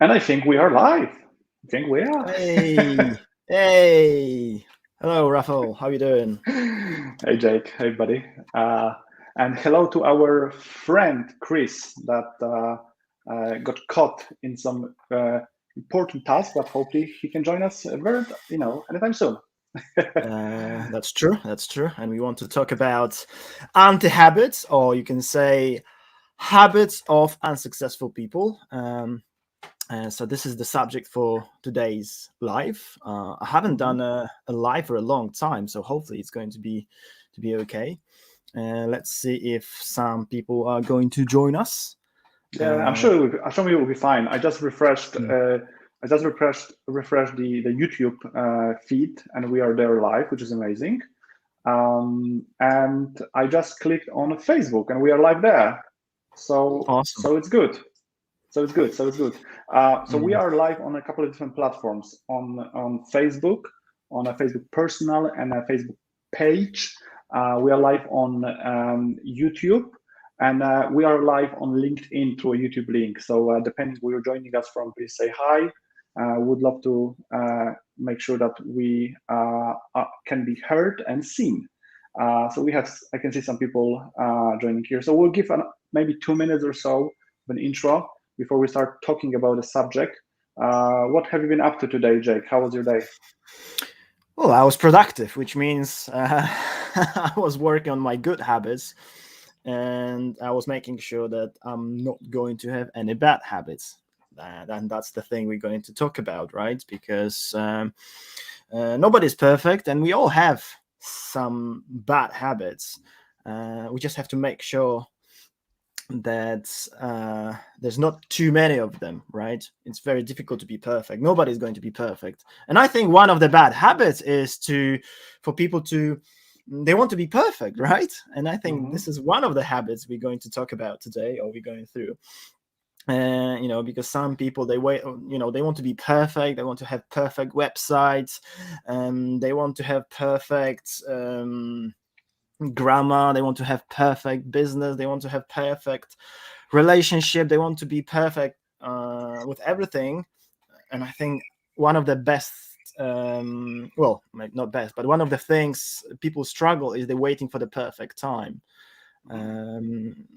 And I think we are live. I think we are. Hey, hey. Hello, Rafael. How you doing? Hey, Jake. Hey, buddy. Uh, and hello to our friend Chris that got caught in some important task, but hopefully he can join us anytime soon. That's true. That's true. And we want to talk about anti-habits, or you can say habits of unsuccessful people. So this is the subject for today's live. I haven't Mhm. done a live for a long time, so hopefully it's going to be okay. Let's see if some people are going to join us. Yeah, I'm Uh, sure. I'm sure it will be fine. I just refreshed. yeah. Refreshed the YouTube feed, and we are there live, which is amazing. And I just clicked on Facebook, and we are live there. So Awesome. so it's good. So it's good. So we Mm. are live on a couple of different platforms on Facebook, on a Facebook personal and a Facebook page. We are live on YouTube, and we are live on LinkedIn through a YouTube link. So depending where you're joining us from, please say hi. Would love to make sure that we can be heard and seen. I can see some people joining here. So we'll give maybe 2 minutes or so of an intro before we start talking about the subject. What have you been up to today, Jake? How was your day? Well, I was productive, which means I was working on my good habits and I was making sure that I'm not going to have any bad habits. And that's the thing we're going to talk about, right? Because nobody's perfect and we all have some bad habits. We just have to make sure that there's not too many of them, right? It's very difficult to be perfect. Nobody's going to be perfect. And I think one of the bad habits is for people to they want to be perfect, right? And I think Mm-hmm. this is one of the habits we're going to talk about today, or we're going through. Because some people they wait, they want to be perfect. They want to have perfect websites, they want to have perfect grammar. They want to have perfect business. They want to have perfect relationship. They want to be perfect with everything. And I think one of the best, well, not best, but one of the things people struggle is they're waiting for the perfect time.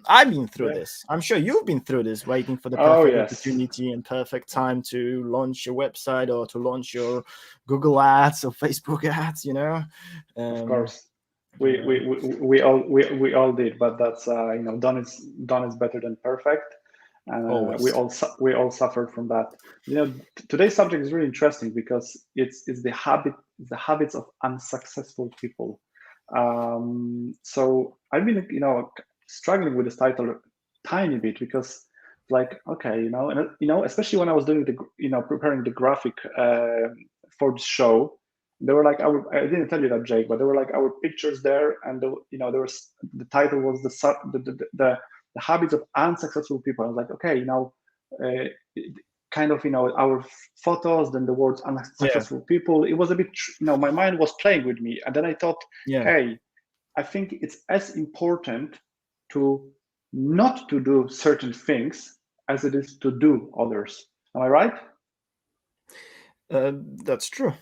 I've been through Yeah. this. I'm sure you've been through this, waiting for the Oh perfect yes, opportunity and perfect time to launch your website or to launch your Google ads or Facebook ads. of Um, course. uh, We all did, but that's done is better than perfect, and always. we all suffered from that. Today's subject is really interesting because it's the habits of unsuccessful people. So I've been struggling with this title a tiny bit because like okay and especially when I was doing the preparing the graphic for the show, there were like I didn't tell you that, Jake, but there were like our pictures there, and there was the title was the habits of unsuccessful people. I was like, okay, uh, kind of our photos, then the words Yeah, unsuccessful people. It was a bit, my mind was playing with me, and then I thought, yeah. hey, I think it's as important to not to do certain things as it is to do others. Am I right? That's true.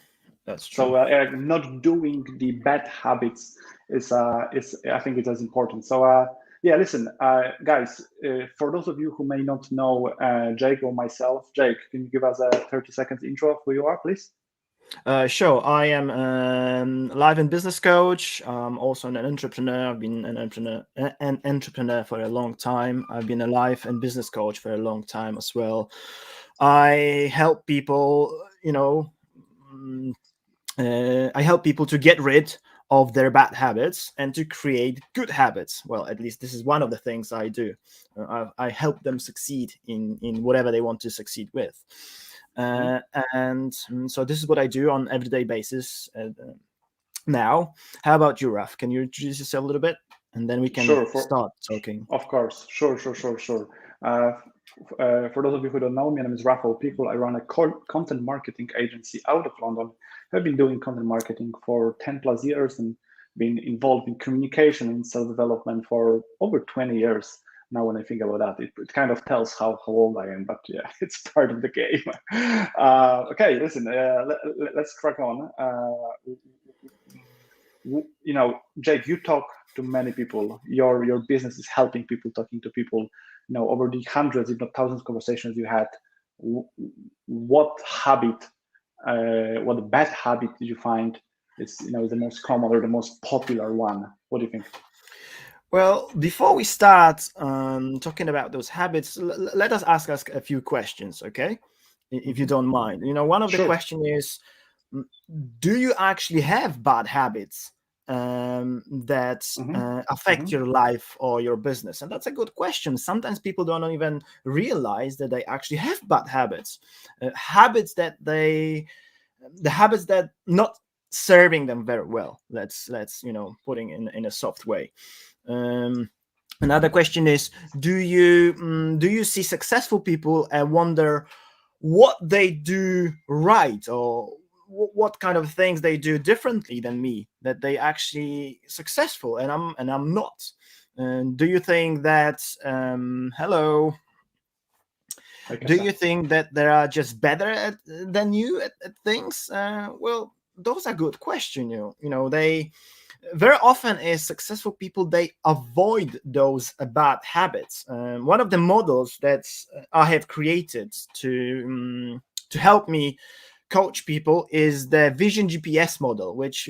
That's true. So not doing the bad habits is I think it's as important. So yeah, listen, guys, for those of you who may not know Jake or myself, Jake, can you give us a 30 seconds intro of who you are, please? Sure. I am life and business coach. Also an entrepreneur. I've been an entrepreneur for a long time. I've been a life and business coach for a long time as well. I help people. Mm, I help people to get rid of their bad habits and to create good habits. Well, at least this is one of the things I do. I help them succeed in whatever they want to succeed with. Mhm. Uh, and so this is what I do on everyday basis. Now, how about you, Raf? Can you introduce yourself a little bit, and then we can Sure, start talking. of course, sure. For those of you who don't know me, my name is Rafael Pickle. I run a content marketing agency out of London. I've been doing content marketing for 10 plus years and been involved in communication and self development for over 20 years. now when I think about that, it kind of tells how old I am. But yeah, it's part of the game. Okay, listen, let's crack on. Jake, you talk to many people. Your business is helping people, talking to people. Over the hundreds, if not thousands, conversations you had. What habit, what bad habit did you find is the most common or the most popular one? What do you think? Well, before we start talking about those habits, let us ask us a few questions, okay? If you don't mind. One of the Sure. question is, do you actually have bad habits that affect your life or your business? And that's a good question. Sometimes people don't even realize that they actually have bad habits, habits that the habits that not serving them very well. Let's putting in a soft way. Another question is, do you see successful people and wonder what they do right, or what kind of things they do differently than me that they actually successful and I'm not? And do you think that hello? Do you think that they are just better than you at things? Well, those are good questions. They very often is successful people, they avoid those bad habits. One of the models that I have created to help me coach people is the Vision GPS model, which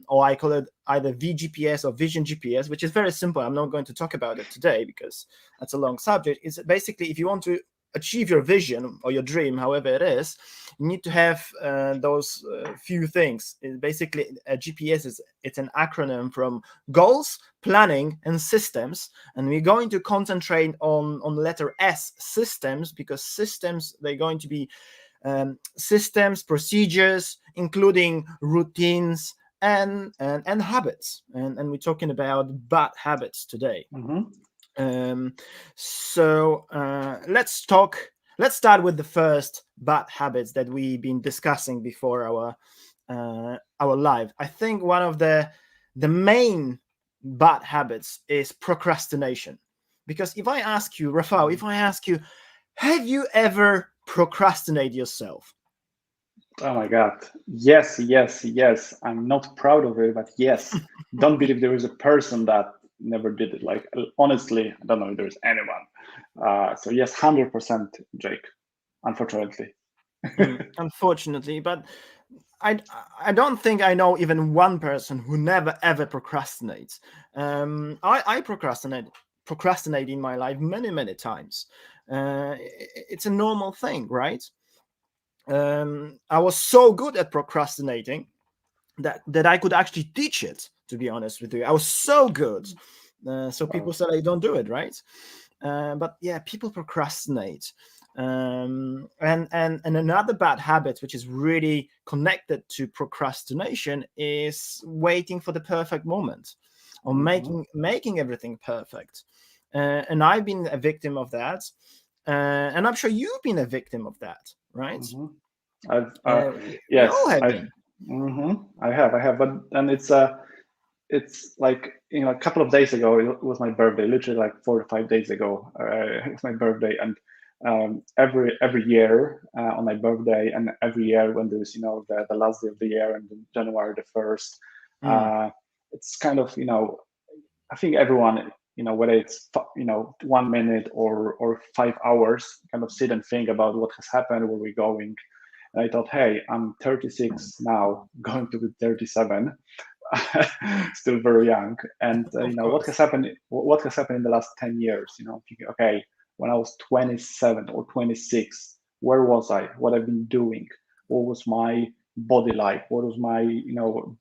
or I call it either VGPS or Vision GPS, which is very simple. I'm not going to talk about it today because that's a long subject. It's basically, if you want to achieve your vision or your dream, however it is, you need to have those few things. Basically, a GPS it's an acronym from goals, planning, and systems. And we're going to concentrate on the letter S, systems, because systems, they're going to be systems, procedures, including routines and habits. And we're talking about bad habits today. So let's start with the first bad habits that we've been discussing before our live. I think one of the main bad habits is procrastination. Because if I ask you, Rafał, have you ever procrastinated yourself? Oh my God. Yes, yes, yes. I'm not proud of it, but yes. Don't believe there is a person that never did it. Like, honestly, I don't know if there's anyone. So yes, 100%, Jake, unfortunately. Unfortunately, but I don't think I know even one person who never ever procrastinates. I procrastinate in my life many times. It's a normal thing, right? I was so good at procrastinating that I could actually teach it. To be honest with you, I was so good. So people said I don't do it, right? But yeah, people procrastinate. And another bad habit which is really connected to procrastination is waiting for the perfect moment, or making everything perfect. And I've been a victim of that, and I'm sure you've been a victim of that, right? We Yes, all have been. I have, but then it's like a couple of days ago it was my birthday, literally like 4 or 5 days ago. It was my birthday, and every year on my birthday, and every year when there's the last day of the year, and January the 1st, it's kind of I think everyone, whether it's 1 minute or 5 hours, kind of sit and think about what has happened, where we're going. And I thought, hey, I'm 36 now, going to be 37, still very young. And what has happened? What has happened in the last 10 years? Thinking, okay, when I was 27 or 26, where was I? What I've been doing? What was my body like? What was my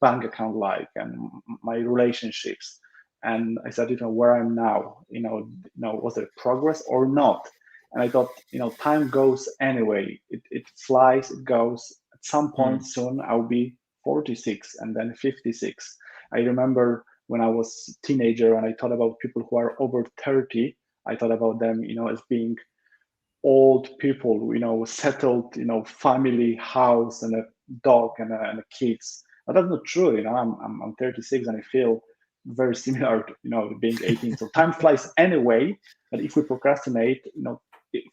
bank account like, and my relationships? And I said, where I'm now. Was there progress or not? And I thought, time goes anyway. It flies, it goes. At some point soon, I'll be 46 and then 56. I remember when I was a teenager and I thought about people who are over 30, I thought about them, as being old people, settled, family, house, and a dog and a kids. But that's not true. I'm 36 and I feel very similar to, being 18. So time flies anyway. But if we procrastinate, if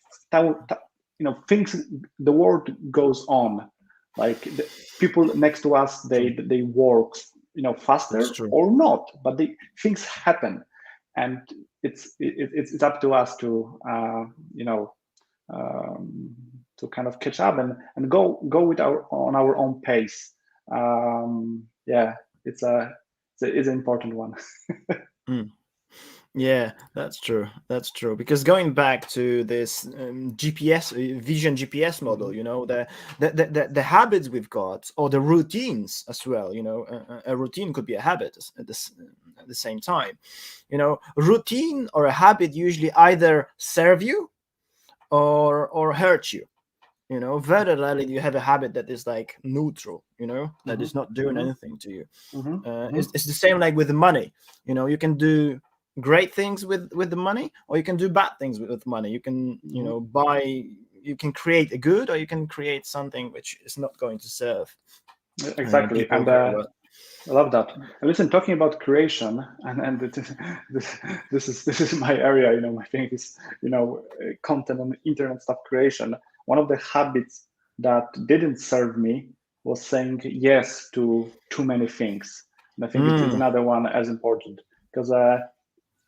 things, the world goes on. Like the people next to us, they work, faster That's true. or not, but things happen, and it's up to us to to kind of catch up and go with on our own pace. Yeah, it's an important one. Mm. Yeah, that's true. That's true. Because going back to this GPS vision GPS model, the habits we've got, or the routines as well. A routine could be a habit at the same time. Routine or a habit usually either serve you or hurt you. Very rarely do you have a habit that is like neutral. That is not doing anything to you. It's the same like with the money. You can do great things with the money, or you can do bad things with money. You can you can create a good, or you can create something which is not going to serve Exactly. people And very well. I love that. And listen, talking about creation, and this is my area. My thing is content and internet stuff creation. One of the habits that didn't serve me was saying yes to too many things, and I think it's another one as important, because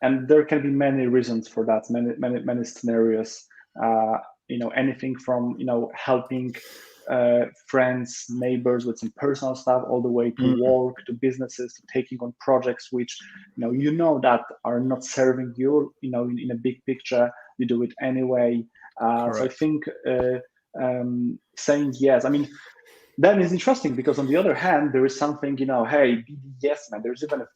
and there can be many reasons for that, many scenarios. Anything from helping friends, neighbors with some personal stuff, all the way to work, to businesses, to taking on projects which that are not serving you. In a big picture, you do it anyway. So I think saying yes. I mean, that is interesting, because on the other hand, there is something, hey, be the yes man. There's even a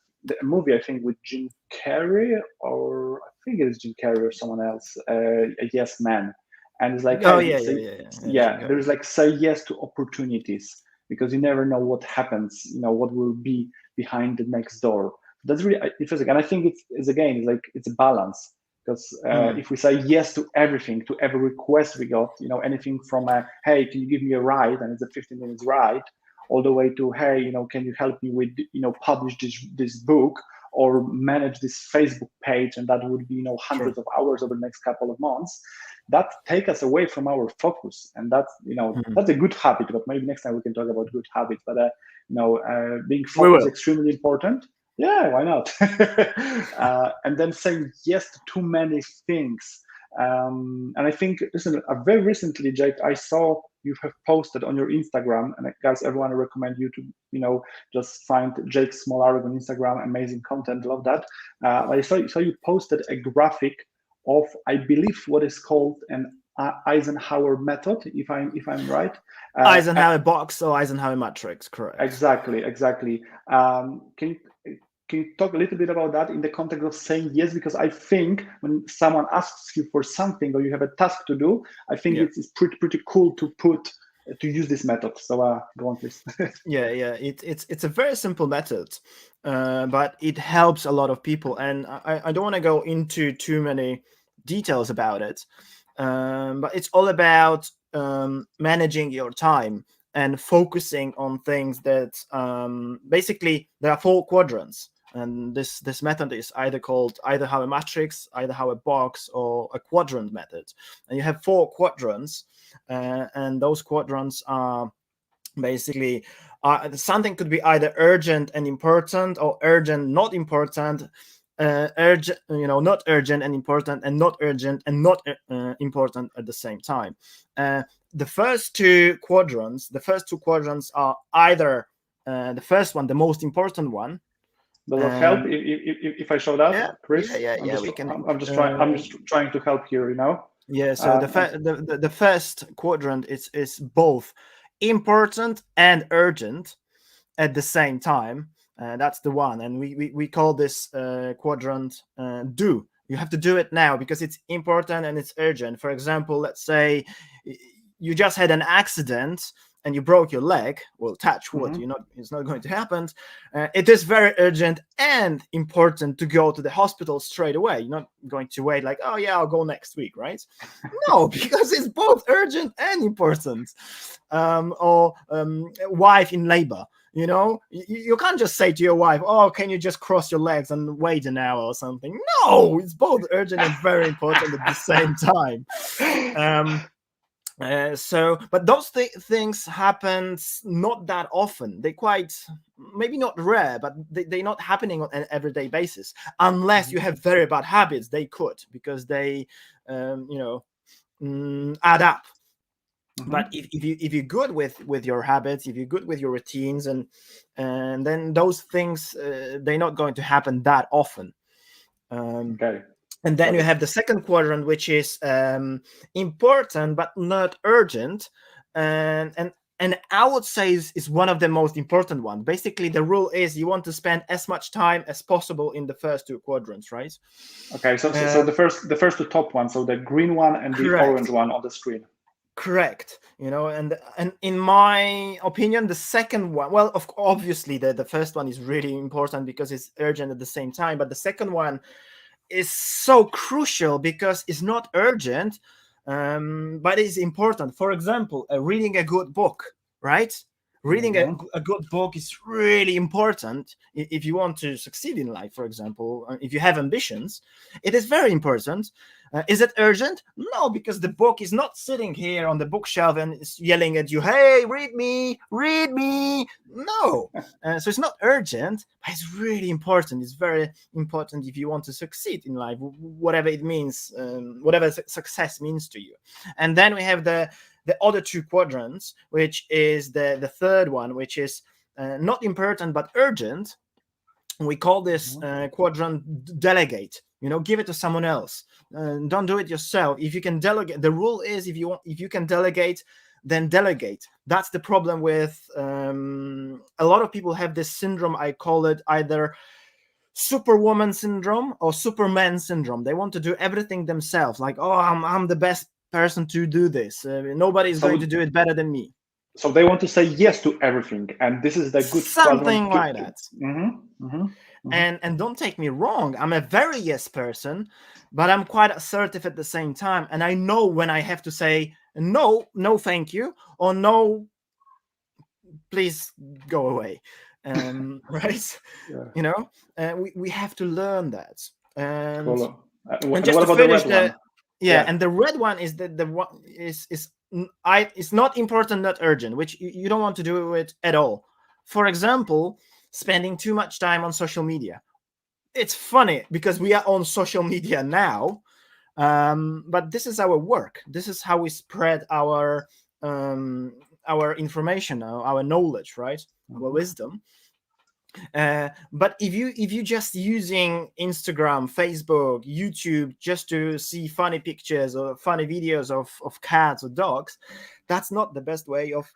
movie, I think, with Jim Carrey, or I think it is Jim Carrey or someone else, a yes man. And it's like, Oh hey, yeah. there's like, say yes to opportunities, because you never know what happens, what will be behind the next door. That's really interesting. And I think it's again, it's a balance. Because if we say yes to everything, to every request we got, anything from hey, can you give me a ride, and it's a 15 minutes ride, all the way to, hey, can you help me with publish this book, or manage this Facebook page, and that would be hundreds of hours over the next couple of months. That take us away from our focus, and that's that's a good habit. But maybe next time we can talk about good habits. But being focused is extremely important. Yeah, why not? And then saying yes to too many things. And I think, listen, very recently, Jake, I saw you have posted on your Instagram, and guys, everyone, I recommend you to, just find Jake Smolarek on Instagram. Amazing content, love that. I saw you posted a graphic of, I believe, what is called an Eisenhower method, if I'm right. Eisenhower box or Eisenhower matrix, correct? Exactly. Can you talk a little bit about that in the context of saying yes? Because I think when someone asks you for something, or you have a task to do, I think it's pretty cool to use this method. So go on, please. It's a very simple method, but it helps a lot of people. And I don't want to go into too many details about it, but it's all about managing your time and focusing on things that basically there are 4 quadrants. And this method is either called Eisenhower matrix, Eisenhower box, or a quadrant method. And you have 4 quadrants, and those quadrants are basically something could be either urgent and important, or urgent not important, urgent, not urgent and important, and not urgent and not important at the same time. The first two quadrants are either the first one, the most important one. Does that help if I show that, Chris? I'm just trying to help here, Yeah. So the first quadrant is both important and urgent at the same time. That's the one, and we call this quadrant do. You have to do it now because it's important and it's urgent. For example, let's say you just had an accident and you broke your leg. Well, touch wood, it's not going to happen. It is very urgent and important to go to the hospital straight away. You're not going to wait like, oh yeah, I'll go next week, right? No, because it's both urgent and important. Or wife in labor. You can't just say to your wife, oh, can you just cross your legs and wait an hour or something? No, it's both urgent and very important at the same time. But those things happen not that often. They quite, maybe not rare, but they're not happening on an everyday basis. Unless you have very bad habits, they could, because they, add up. But if you're good with your habits, if you're good with your routines, and then those things, they're not going to happen that often. Okay. And then you have the second quadrant, which is important but not urgent, and I would say is one of the most important ones. Basically, the rule is you want to spend as much time as possible in the first two quadrants, right? Okay, so the first two top ones, so the green one and the orange one on the screen. Correct. And in my opinion, the second one, well, obviously the first one is really important because it's urgent at the same time, but the second one is so crucial because it's not urgent, but it's important. For example, reading a good book, right? Reading a good book is really important if you want to succeed in life. For example, if you have ambitions, it is very important. Is it urgent? No, because the book is not sitting here on the bookshelf and it's yelling at you, hey, read me. No. So it's not urgent, but it's really important. It's very important if you want to succeed in life, whatever it means, whatever success means to you. And then we have the other two quadrants, which is the third one, which is not important but urgent. We call this quadrant delegate. Give it to someone else. Don't do it yourself. If you can delegate, the rule is if you can delegate, then delegate. That's the problem with a lot of people have this syndrome. I call it either Superwoman syndrome or Superman syndrome. They want to do everything themselves. Like, oh, I'm the best person to do this. Nobody's going to do it better than me. So they want to say yes to everything, and this is the good something like that. And don't take me wrong, I'm a very yes person, but I'm quite assertive at the same time, and I know when I have to say no thank you, or no, please go away. Right? Yeah. We have to learn that. And, cool. And just to finish and the red one is the one it's not important, not urgent, which you don't want to do it at all. For example, spending too much time on social media. It's funny because we are on social media now, but this is our work. This is how we spread our information, our knowledge, right? Our wisdom. But if you just using Instagram, Facebook, YouTube just to see funny pictures or funny videos of cats or dogs, that's not the best way of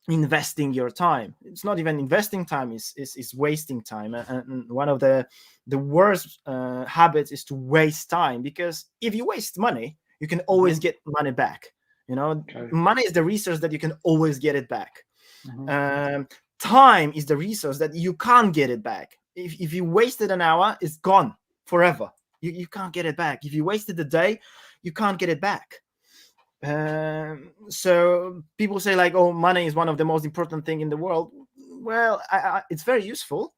investing your time. It's not even investing time, is wasting time. And one of the worst habits is to waste time, because if you waste money, you can always get money back. Money is the resource that you can always get it back. Time is the resource that you can't get it back. If you wasted an hour, it's gone forever. You can't get it back. If you wasted a day, you can't get it back. So people say like, oh, money is one of the most important thing in the world. Well, it's very useful,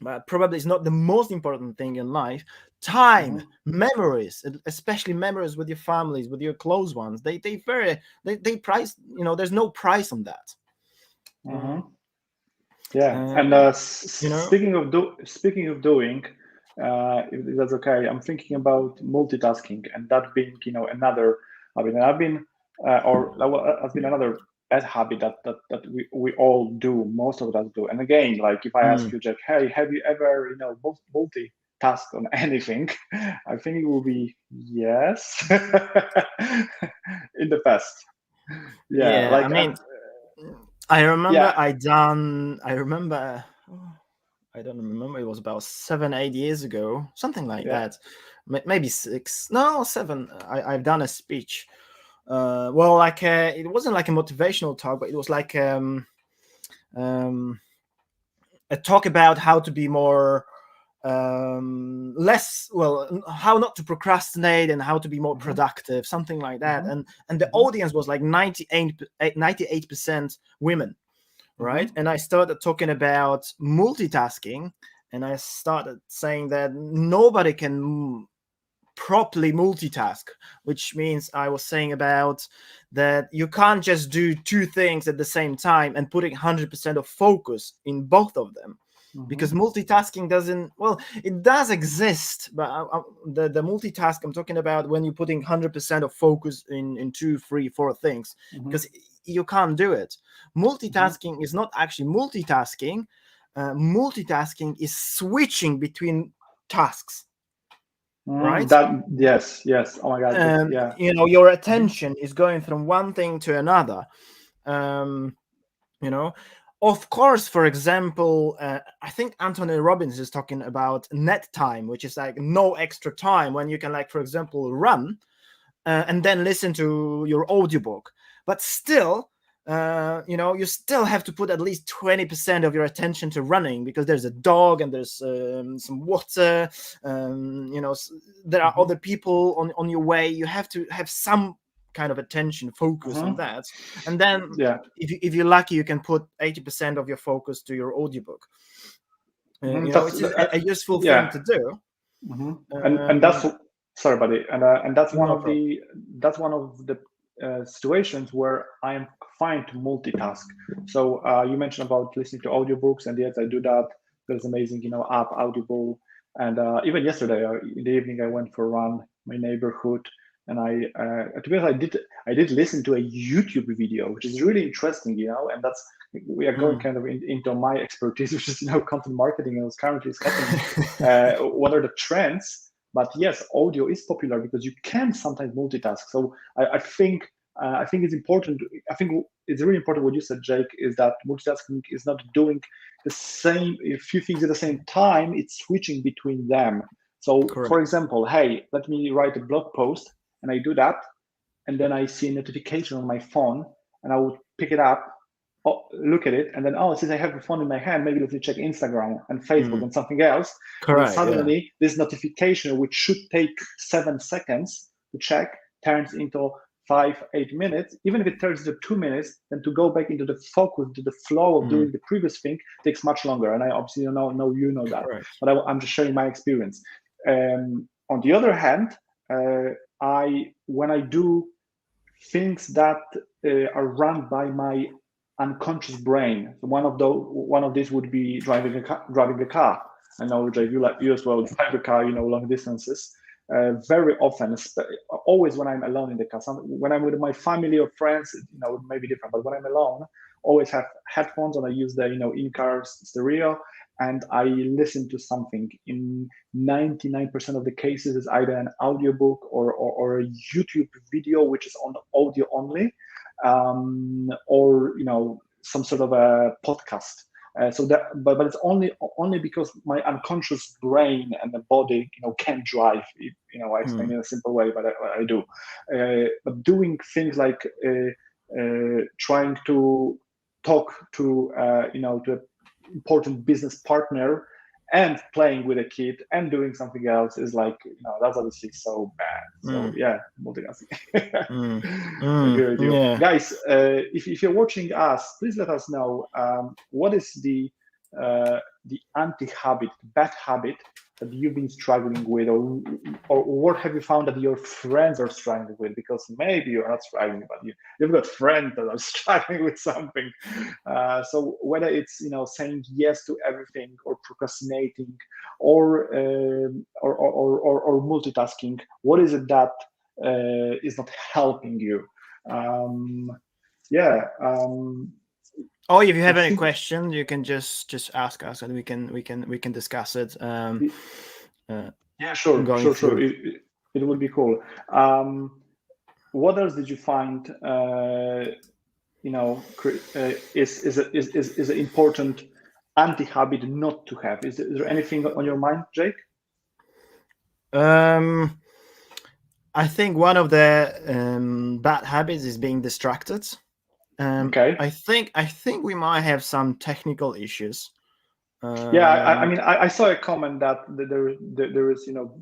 but probably it's not the most important thing in life. Time, memories, especially memories with your families, with your close ones, they price, there's no price on that. And speaking of doing, if that's okay, I'm thinking about multitasking, and that being another habit. And I've been another bad habit that we all do, most of us do. And again, like if I ask you, Jack, hey, have you ever multitasked on anything? I think it will be yes. In the past. I remember I don't remember, it was about 7-8 years ago, something like that, maybe 6, no 7. I've done a speech, it wasn't like a motivational talk, but it was like a talk about how to be more how not to procrastinate and how to be more productive, something like that. And the audience was like 98% women, right? And I started talking about multitasking, and I started saying that nobody can properly multitask, which means I was saying about that you can't just do two things at the same time and putting 100% of focus in both of them, because multitasking doesn't, well, it does exist, but the multitask I'm talking about, when you're putting 100% of focus in 2, 3, 4 things, because you can't do it. Multitasking is not actually multitasking. Multitasking is switching between tasks, right? That yes. Oh my God. Yeah. You know, your attention is going from one thing to another. You know, of course, for example, I think Anthony Robbins is talking about net time, which is like no extra time, when you can, like, for example, run and then listen to your audiobook. But still, you know, you still have to put at least 20% of your attention to running, because there's a dog and there's some water. You know, there are other people on your way. You have to have some kind of attention focus on that, and then if you're lucky, you can put 80% of your focus to your audiobook. You know, it's a useful thing to do. And that's, sorry buddy, and that's one No of the situations where I am fine to multitask. So you mentioned about listening to audiobooks, and yes, I do that. There's amazing, you know, app Audible, and even yesterday in the evening I went for a run in my neighborhood, and to be honest, I did listen to a YouTube video, which is really interesting, you know, and that's, we are going kind of into my expertise, which is, you know, content marketing, and what's currently happening. What are the trends? But yes, audio is popular because you can sometimes multitask. So I think it's important. I think it's really important what you said, Jake, is that multitasking is not doing the same, a few things at the same time. It's switching between them. So, for example, hey, let me write a blog post, and I do that, and then I see a notification on my phone, and I would pick it up, look at it, and then, since I have the phone in my hand, maybe let me check Instagram and Facebook and something else. And then suddenly this notification, which should take 7 seconds to check, turns into 5-8 minutes. Even if it turns into 2 minutes, then to go back into the focus, to the flow of doing the previous thing, takes much longer. And I obviously know you know that, but I'm just sharing my experience. On the other hand, when I do things that are run by my unconscious brain, one of these would be driving a car. I know, Jay, you as well drive a car, you know, long distances. Very often, always when I'm alone in the car. When I'm with my family or friends, you know, it may be different. But when I'm alone, always have headphones, and I use the, you know, in-car stereo, and I listen to something. In 99% of the cases, it's either an audiobook or a YouTube video, which is on audio only, or, you know, some sort of a podcast. But it's only because my unconscious brain and the body, you know, can drive. You know, I explain it in a simple way, but I do. But doing things like trying to talk to you know, to an important business partner, and playing with a kid and doing something else is like, you know, that's obviously so bad. So yeah, multitasking. I agree with you. Guys, if you're watching us, please let us know what is the anti-habit, bad habit that you've been struggling with, or what have you found that your friends are struggling with? Because maybe you're not struggling, but you've got friends that are struggling with something. So whether it's, you know, saying yes to everything, or procrastinating, or multitasking, what is it that is not helping you? Or if you have any questions, you can just ask us, and we can discuss it. Yeah, sure. It would be cool. What else did you find? You know, is an important anti-habit not to have? Is there anything on your mind, Jake? I think one of the bad habits is being distracted. Okay. I think we might have some technical issues. Yeah, I mean, I saw a comment that there is, you know,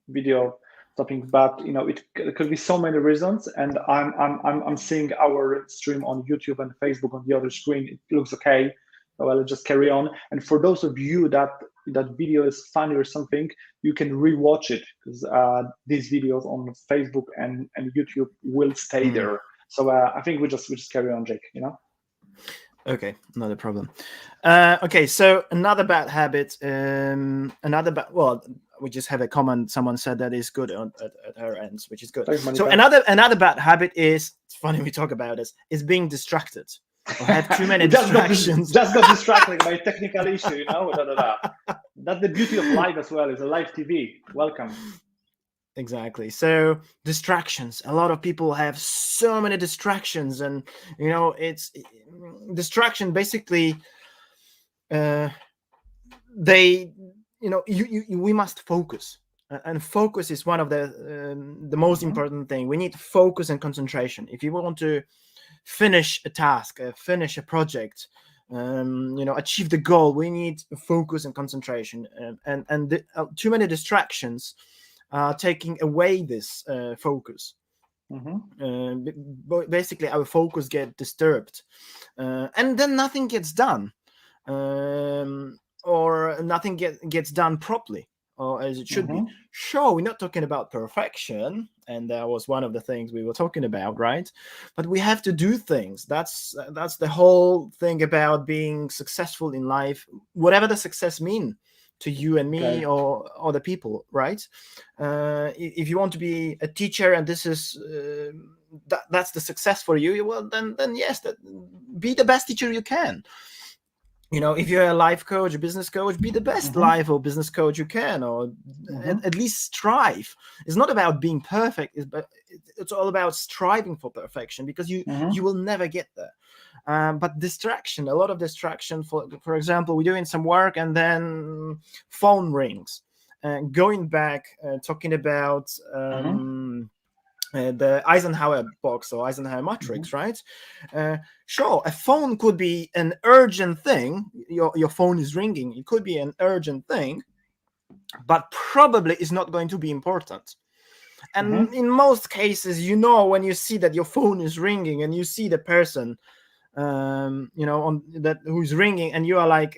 video stopping. But it could be so many reasons. And I'm seeing our stream on YouTube and Facebook on the other screen. It looks okay. So I'll just carry on. And for those of you that video is funny or something, you can rewatch it, because these videos on Facebook and YouTube will stay there. So I think we just carry on, Jake. Okay, not a problem. Okay, so another bad habit. Well, we just have a comment. Someone said that is good at her ends, which is good. Thanks, so another bad habit is, it's funny we talk about this, is being distracted or have too many distractions. Just got distracted by a technical issue, That's the beauty of live as well. It's a live TV. Welcome. Exactly. So distractions. A lot of people have so many distractions, and it's distraction. Basically, we must focus, and focus is one of the most important thing. We need focus and concentration if you want to finish a task, finish a project, achieve the goal. We need focus and concentration, and too many distractions taking away this focus. Basically, our focus gets disturbed, and then nothing gets done, or nothing gets done properly, or as it should be. Sure, we're not talking about perfection, and that was one of the things we were talking about, right? But we have to do things. That's the whole thing about being successful in life, whatever the success mean to you and me, or other people, right? If you want to be a teacher and this is that's the success for you, well, then yes, be the best teacher you can. If you're a life coach, a business coach, be the best life or business coach you can, or at least strive. It's not about being perfect, it's all about striving for perfection, because you will never get there. But distraction, a lot of distraction. For example, we're doing some work and then phone rings. Going back, talking about the Eisenhower box or Eisenhower matrix, right? Sure, a phone could be an urgent thing. Your phone is ringing. It could be an urgent thing, but probably is not going to be important. And in most cases, when you see that your phone is ringing and you see the person, on that who's ringing, and you are like,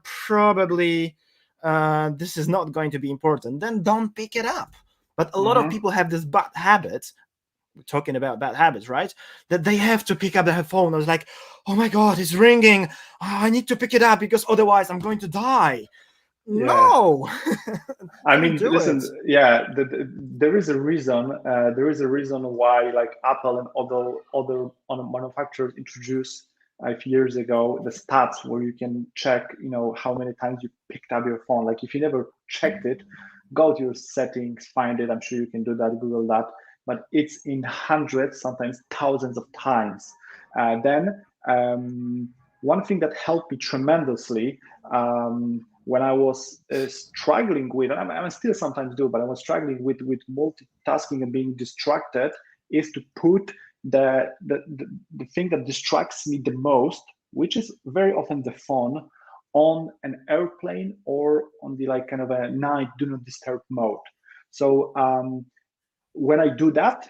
probably this is not going to be important, then don't pick it up. But a lot of people have this bad habit. We're talking about bad habits, right? That they have to pick up their phone. I was like, oh my God, it's ringing. I need to pick it up because otherwise I'm going to die. Yeah. No. I mean, listen, there is a reason. There is a reason why, like, Apple and other manufacturers introduced a few years ago the stats where you can check, how many times you picked up your phone. Like, if you never checked it, go to your settings, find it. I'm sure you can do that, Google that. But it's in hundreds, sometimes thousands of times. Then one thing that helped me tremendously when I was struggling with, and I still sometimes do, but I was struggling with multitasking and being distracted, is to put the thing that distracts me the most, which is very often the phone, on an airplane or on the kind of a night do not disturb mode. So when I do that,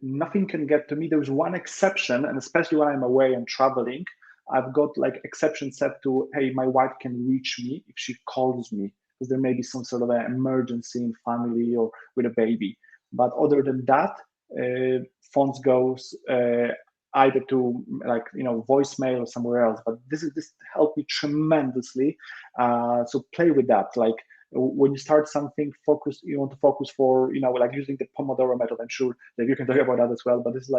nothing can get to me. There's one exception, and especially when I'm away and traveling, I've got exception set to, hey, my wife can reach me if she calls me, because there may be some sort of an emergency in family or with a baby. But other than that, phones goes either to voicemail or somewhere else. But this helped me tremendously. So play with that. When you start something, you want to focus for, using the Pomodoro method. I'm sure that you can talk about that as well, but it's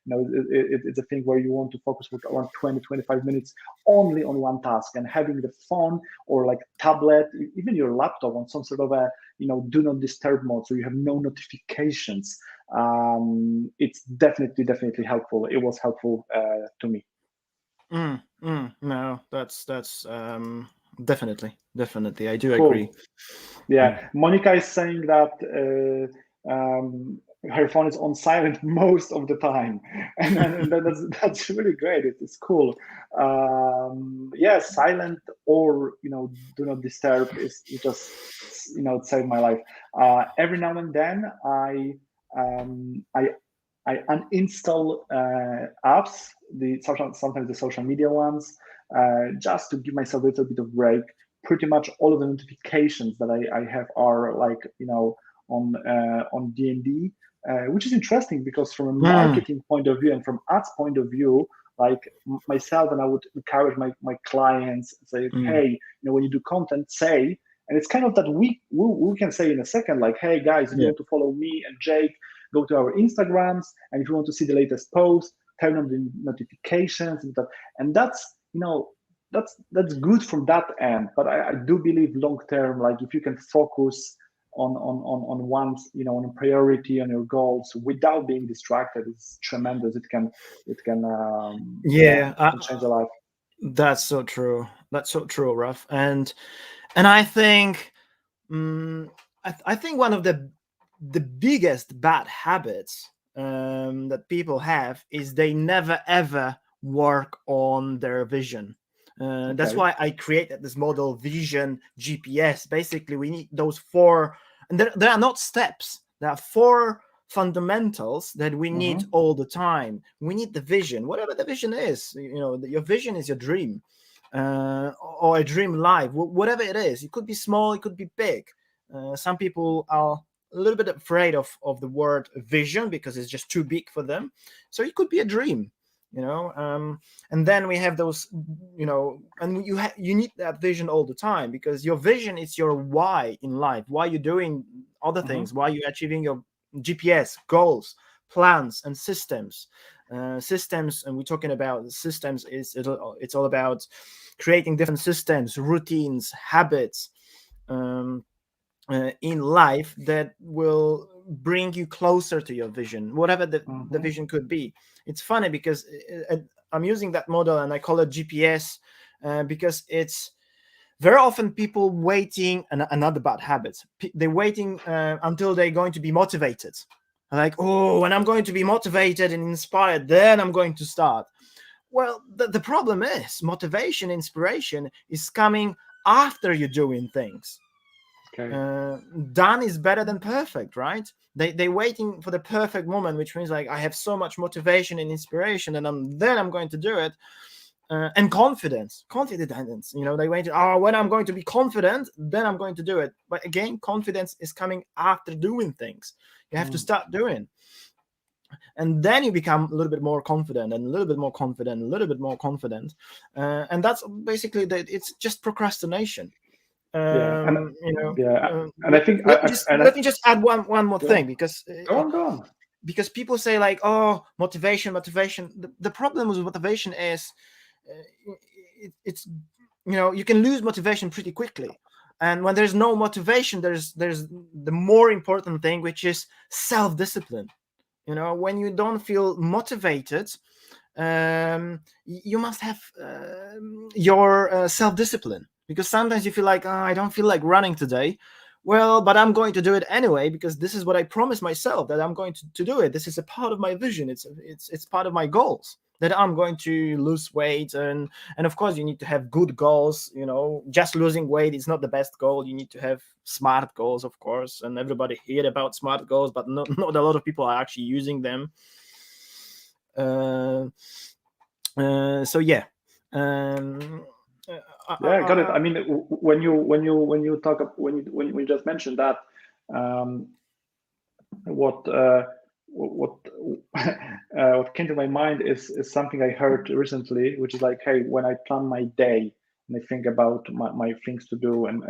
it's a thing where you want to focus for around 20-25 minutes only on one task, and having the phone or tablet, even your laptop, on some sort of a, do not disturb mode, so you have no notifications. It's definitely helpful. It was helpful to me. No, that's definitely. I do agree. Yeah, Monica is saying that her phone is on silent most of the time, and that's really great. It's cool. Yeah, silent or do not disturb is just it saved my life. Every now and then um, I I uninstall apps, sometimes the social media ones, just to give myself a little bit of break. Pretty much all of the notifications that I have are like on D&D, which is interesting because from a Mm, marketing point of view and from ads point of view, like myself, and I would encourage my clients, say, mm, hey, when you do content, say, and it's kind of that we can say in a second, like, hey guys, if you yeah. want to follow me and Jake, go to our Instagrams, and if you want to see the latest post, turn on the notifications, and that's good from that end. But I do believe long term, like if you can focus on one, on a priority, on your goals without being distracted, it's tremendous. Yeah, It can change a life. that's so true. That's so true, Raf. And I think, I think one of the biggest bad habits that people have is they never ever work on their vision. That's Okay. why I created this model vision GPS. Basically, we need those four, and there are not steps. There are four fundamentals that we need Mm-hmm. all the time. We need the vision, whatever the vision is. Your vision is your dream, or a dream life, whatever it is. It could be small, it could be big. Some people are a little bit afraid of the word vision because it's just too big for them. So it could be a dream, and then we have those, and you need that vision all the time, because your vision is your why in life, why you're doing other Mm-hmm. things, why you're achieving your GPS goals, plans, and systems. Systems, and we're talking about systems, it's all about creating different systems, routines, habits, um, in life that will bring you closer to your vision, whatever the Mm-hmm. vision could be. It's funny because I'm using that model and I call it GPS, because it's very often people waiting, and another bad habit, they're waiting until they're going to be motivated, like, oh, when I'm going to be motivated and inspired, then I'm going to start. Well, the problem is motivation, inspiration is coming after you're doing things. Okay. uh, Done is better than perfect, right? They waiting for the perfect moment, which means like I have so much motivation and inspiration, and I'm going to do it. And confidence. They wait. Oh, when I'm going to be confident, then I'm going to do it. But again, confidence is coming after doing things. You have to Mm. start doing, and then you become a little bit more confident, and a little bit more confident, a little bit more confident, and that's basically that. It's just procrastination. Yeah, and I think Let me just add one more go thing, go on. because people say like, oh, motivation. The problem with motivation is, it's you can lose motivation pretty quickly, and when there's no motivation, there's the more important thing, which is self-discipline. When you don't feel motivated, you must have your self-discipline, because sometimes you feel like, oh, I don't feel like running today. Well, but I'm going to do it anyway, because this is what I promised myself, that I'm going to do it. This is a part of my vision. It's part of my goals, that I'm going to lose weight. And of course, you need to have good goals. Just losing weight is not the best goal. You need to have smart goals, of course, and everybody heard about smart goals, but not a lot of people are actually using them. uh, so yeah. um, Yeah, got it. I mean, when you talk when you just mentioned that, um, what what what came to my mind is something I heard recently, which is like, hey, when I plan my day and I think about my things to do and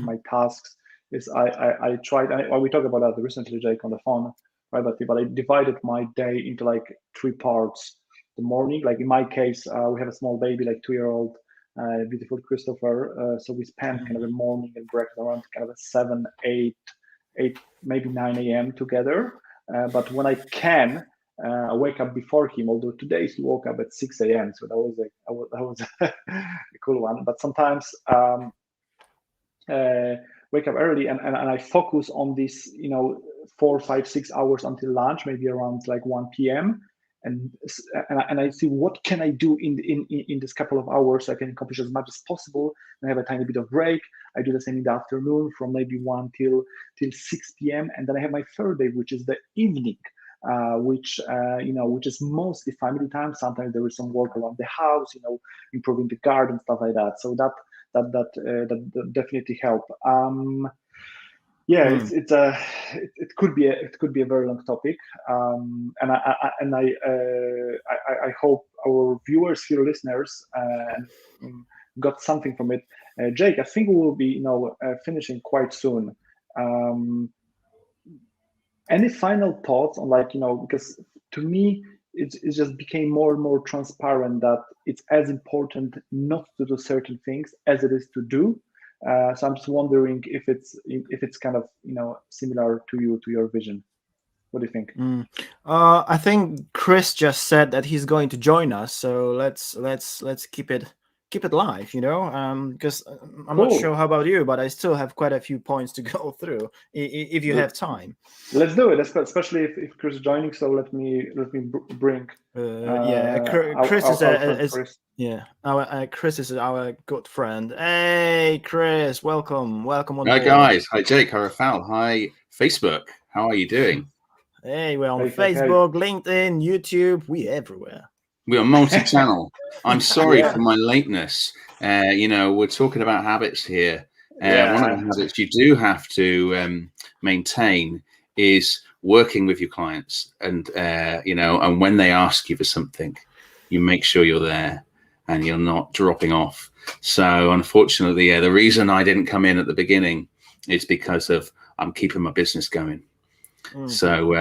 my tasks, is I tried. We talked about that recently, Jake, on the phone, right? But I divided my day into like three parts. The morning, like in my case, we have a small baby, like 2-year-old, beautiful Christopher. So we spend kind of a morning and breakfast around kind of a 7, 8, maybe 9 a.m. together. But when I can, I wake up before him. Although today he woke up at 6 a.m., so that was a cool one. But sometimes uh, wake up early and I focus on this, 4, 5, 6 hours until lunch, maybe around like 1 p.m. And I see what can I do in this couple of hours so I can accomplish as much as possible and have a tiny bit of break. I do the same in the afternoon from maybe 1 till 6 p.m. And then I have my third day, which is the evening, which is mostly family time. Sometimes there is some work around the house, improving the garden, stuff like that. So that definitely help. It could be a very long topic, and I hope our viewers here, listeners, got something from it. Jake, I think we will be finishing quite soon. Any final thoughts on because to me it just became more and more transparent that it's as important not to do certain things as it is to do. So I'm just wondering if it's kind of similar to your vision. What do you think? I think Chris just said that he's going to join us, so let's keep it live, because I'm not sure how about you, but I still have quite a few points to go through if you have time. Let's do it, especially if Chris is joining. So let me bring. Chris is our good friend. Hey, Chris, welcome on board. Hi guys, hi Jake, hi Rafal, hi Facebook. How are you doing? Hey, we're on Facebook, LinkedIn, YouTube, we everywhere. We are multi-channel. I'm sorry for my lateness. We're talking about habits here. One of the habits you do have to maintain is working with your clients, and and when they ask you for something, you make sure you're there and you're not dropping off. So unfortunately, the reason I didn't come in at the beginning is because of I'm keeping my business going. So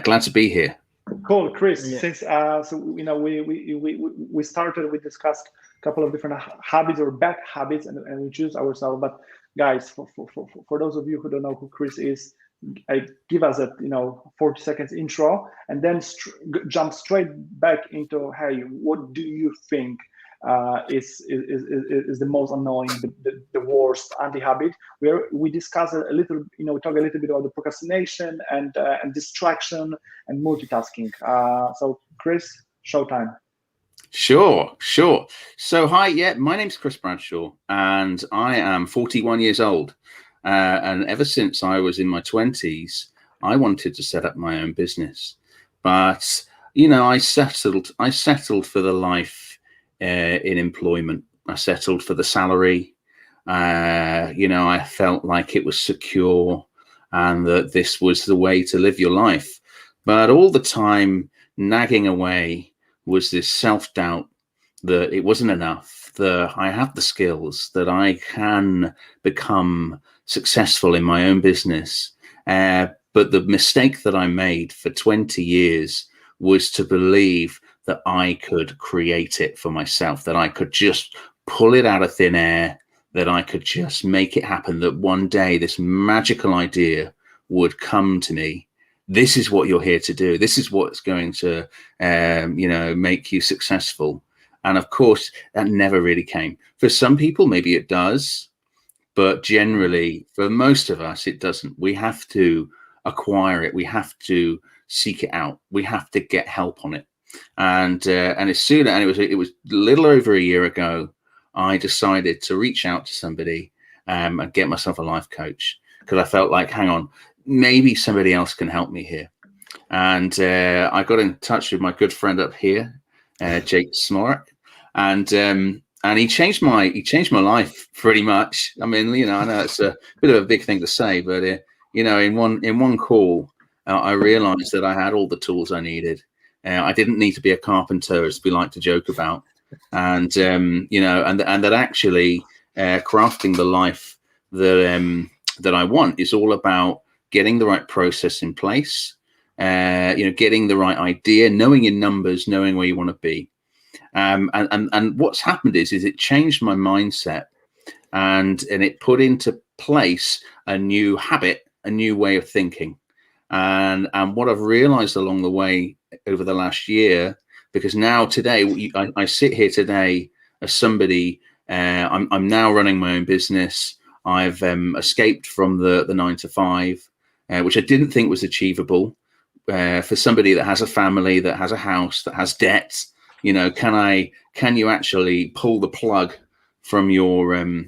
glad to be here. Cool, Chris. Yeah. Since we started, we discussed a couple of different habits or bad habits, and we choose ourselves. But guys, for those of you who don't know who Chris is, I give us a 40 seconds intro, and then jump straight back into, hey, what do you think is the most annoying, the worst anti-habit? We discuss a little, we talk a little bit about the procrastination and distraction and multitasking. So Chris, showtime. Sure. So hi, my name's Chris Bradshaw, and I am 41 years old. And ever since I was in my 20s, I wanted to set up my own business, but I settled for the life in employment. I settled for the salary. I felt like it was secure and that this was the way to live your life. But all the time nagging away was this self-doubt that it wasn't enough, that I have the skills, that I can become successful in my own business. But the mistake that I made for 20 years was to believe that I could create it for myself, that I could just pull it out of thin air, that I could just make it happen, that one day this magical idea would come to me. This is what you're here to do. This is what's going to, make you successful. And of course, that never really came. For some people, maybe it does, but generally, for most of us, it doesn't. We have to acquire it. We have to seek it out. We have to get help on it. And as soon as it was a little over a year ago, I decided to reach out to somebody and get myself a life coach, because I felt like, hang on, maybe somebody else can help me here. And I got in touch with my good friend up here, Jake Smorek, and he changed my life pretty much. I mean, I know it's a bit of a big thing to say, but in one call, I realized that I had all the tools I needed. I didn't need to be a carpenter, as we like to joke about, and that actually crafting the life that I want is all about getting the right process in place, getting the right idea, knowing your numbers, knowing where you want to be. And what's happened is it changed my mindset, and it put into place a new habit, a new way of thinking. And what I've realized along the way over the last year, because now today I sit here today as somebody, I'm now running my own business. I've escaped from the 9 to 5. which I didn't think was achievable for somebody that has a family, that has a house, that has debt. You know, can you actually pull the plug from your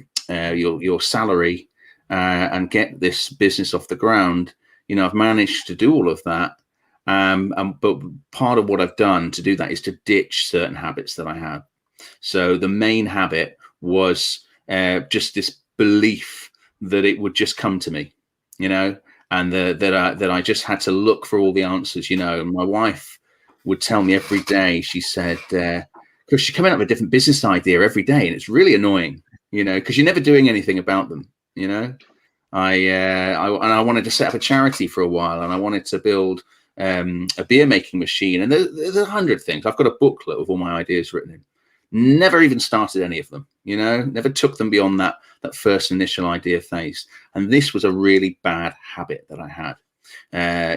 salary and get this business off the ground? You know, I've managed to do all of that. But part of what I've done to do that is to ditch certain habits that I had. So the main habit was just this belief that it would just come to me, you know, and that I just had to look for all the answers. You know, my wife would tell me every day. She said, "Because you're coming up with a different business idea every day, and it's really annoying, you know, because you're never doing anything about them, you know." I wanted to set up a charity for a while, and I wanted to build a beer making machine, and there's 100 things. I've got a booklet with all my ideas written in. Never even started any of them, you know, never took them beyond that first initial idea phase. And this was a really bad habit that I had.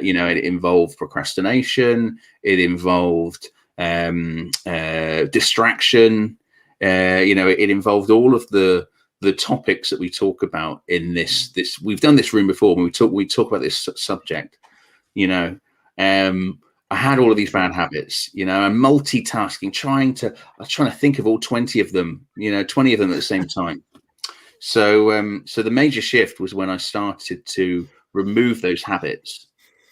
You know, it involved procrastination, it involved distraction, you know, it involved all of the topics that we talk about in this. We've done this room before when we talk about this subject, you know. I had all of these bad habits, you know, and multitasking, I was trying to think of all 20 of them, you know, 20 of them at the same time. So the major shift was when I started to remove those habits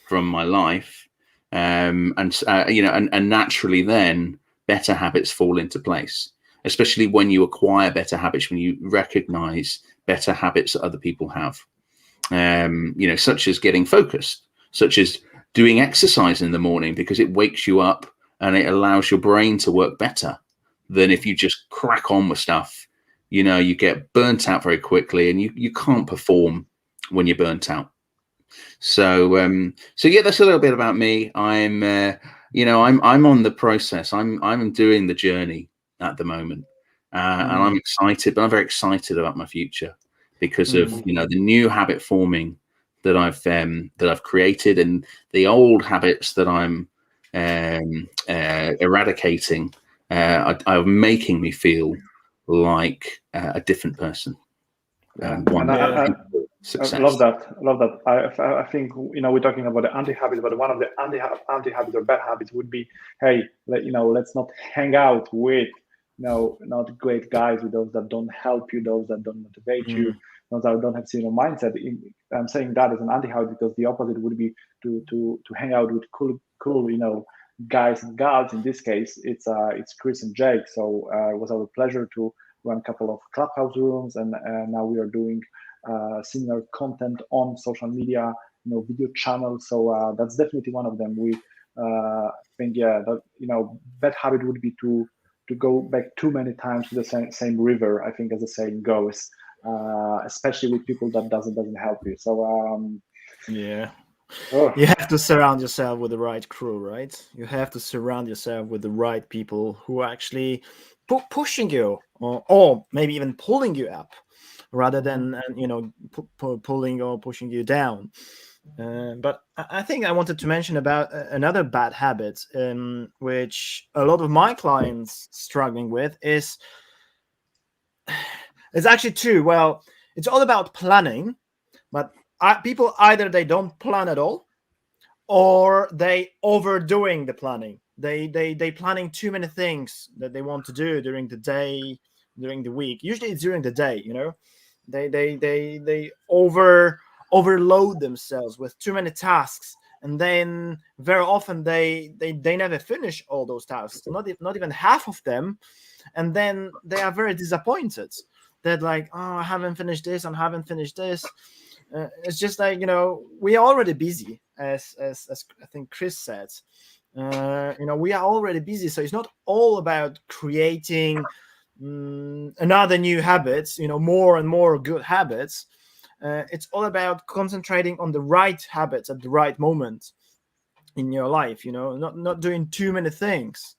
from my life. You know, and naturally then better habits fall into place, especially when you acquire better habits, when you recognize better habits that other people have, you know, such as getting focused, such as doing exercise in the morning, because it wakes you up and it allows your brain to work better than if you just crack on with stuff. You know, you get burnt out very quickly, and you can't perform when you're burnt out. So yeah, that's a little bit about me. I'm you know, I'm on the process. I'm doing the journey at the moment, and I'm excited. But I'm very excited about my future because of, you know, the new habit forming that I've created, and the old habits that I'm eradicating are making me feel like a different person. And one success. I love that. I love that. I think, you know, we're talking about the anti-habits, but one of the anti-habits or bad habits would be, hey, you know, let's not hang out with, you know, not great guys, with those that don't help you, those that don't motivate you, those that don't have similar mindset. I'm saying that as an anti-habit because the opposite would be to hang out with cool, you know, guys and gals. In this case, it's Chris and Jake. So it was our pleasure to run a couple of clubhouse rooms, and now we are doing similar content on social media, you know, video channels. So that's definitely one of them. We think, yeah, that, you know, bad habit would be to go back too many times to the same river, I think, as the saying goes, especially with people that doesn't help you. So yeah. You have to surround yourself with the right crew, right? You have to surround yourself with the right people who are actually pushing you, or maybe even pulling you up, rather than you know, pulling or pushing you down. But I think I wanted to mention about another bad habit, which a lot of my clients struggling with is. It's actually true. Well, it's all about planning, but people either they don't plan at all, or they overdoing the planning. They planning too many things that they want to do during the day, during the week. Usually it's during the day, you know. They overload themselves with too many tasks, and then very often they never finish all those tasks, not even half of them, and then they are very disappointed. They're like, oh, I haven't finished this and haven't finished this. It's just like, you know, we are already busy, as I think Chris said. You know, we are already busy, so it's not all about creating another new habits, you know, more and more good habits. It's all about concentrating on the right habits at the right moment in your life, you know, not doing too many things.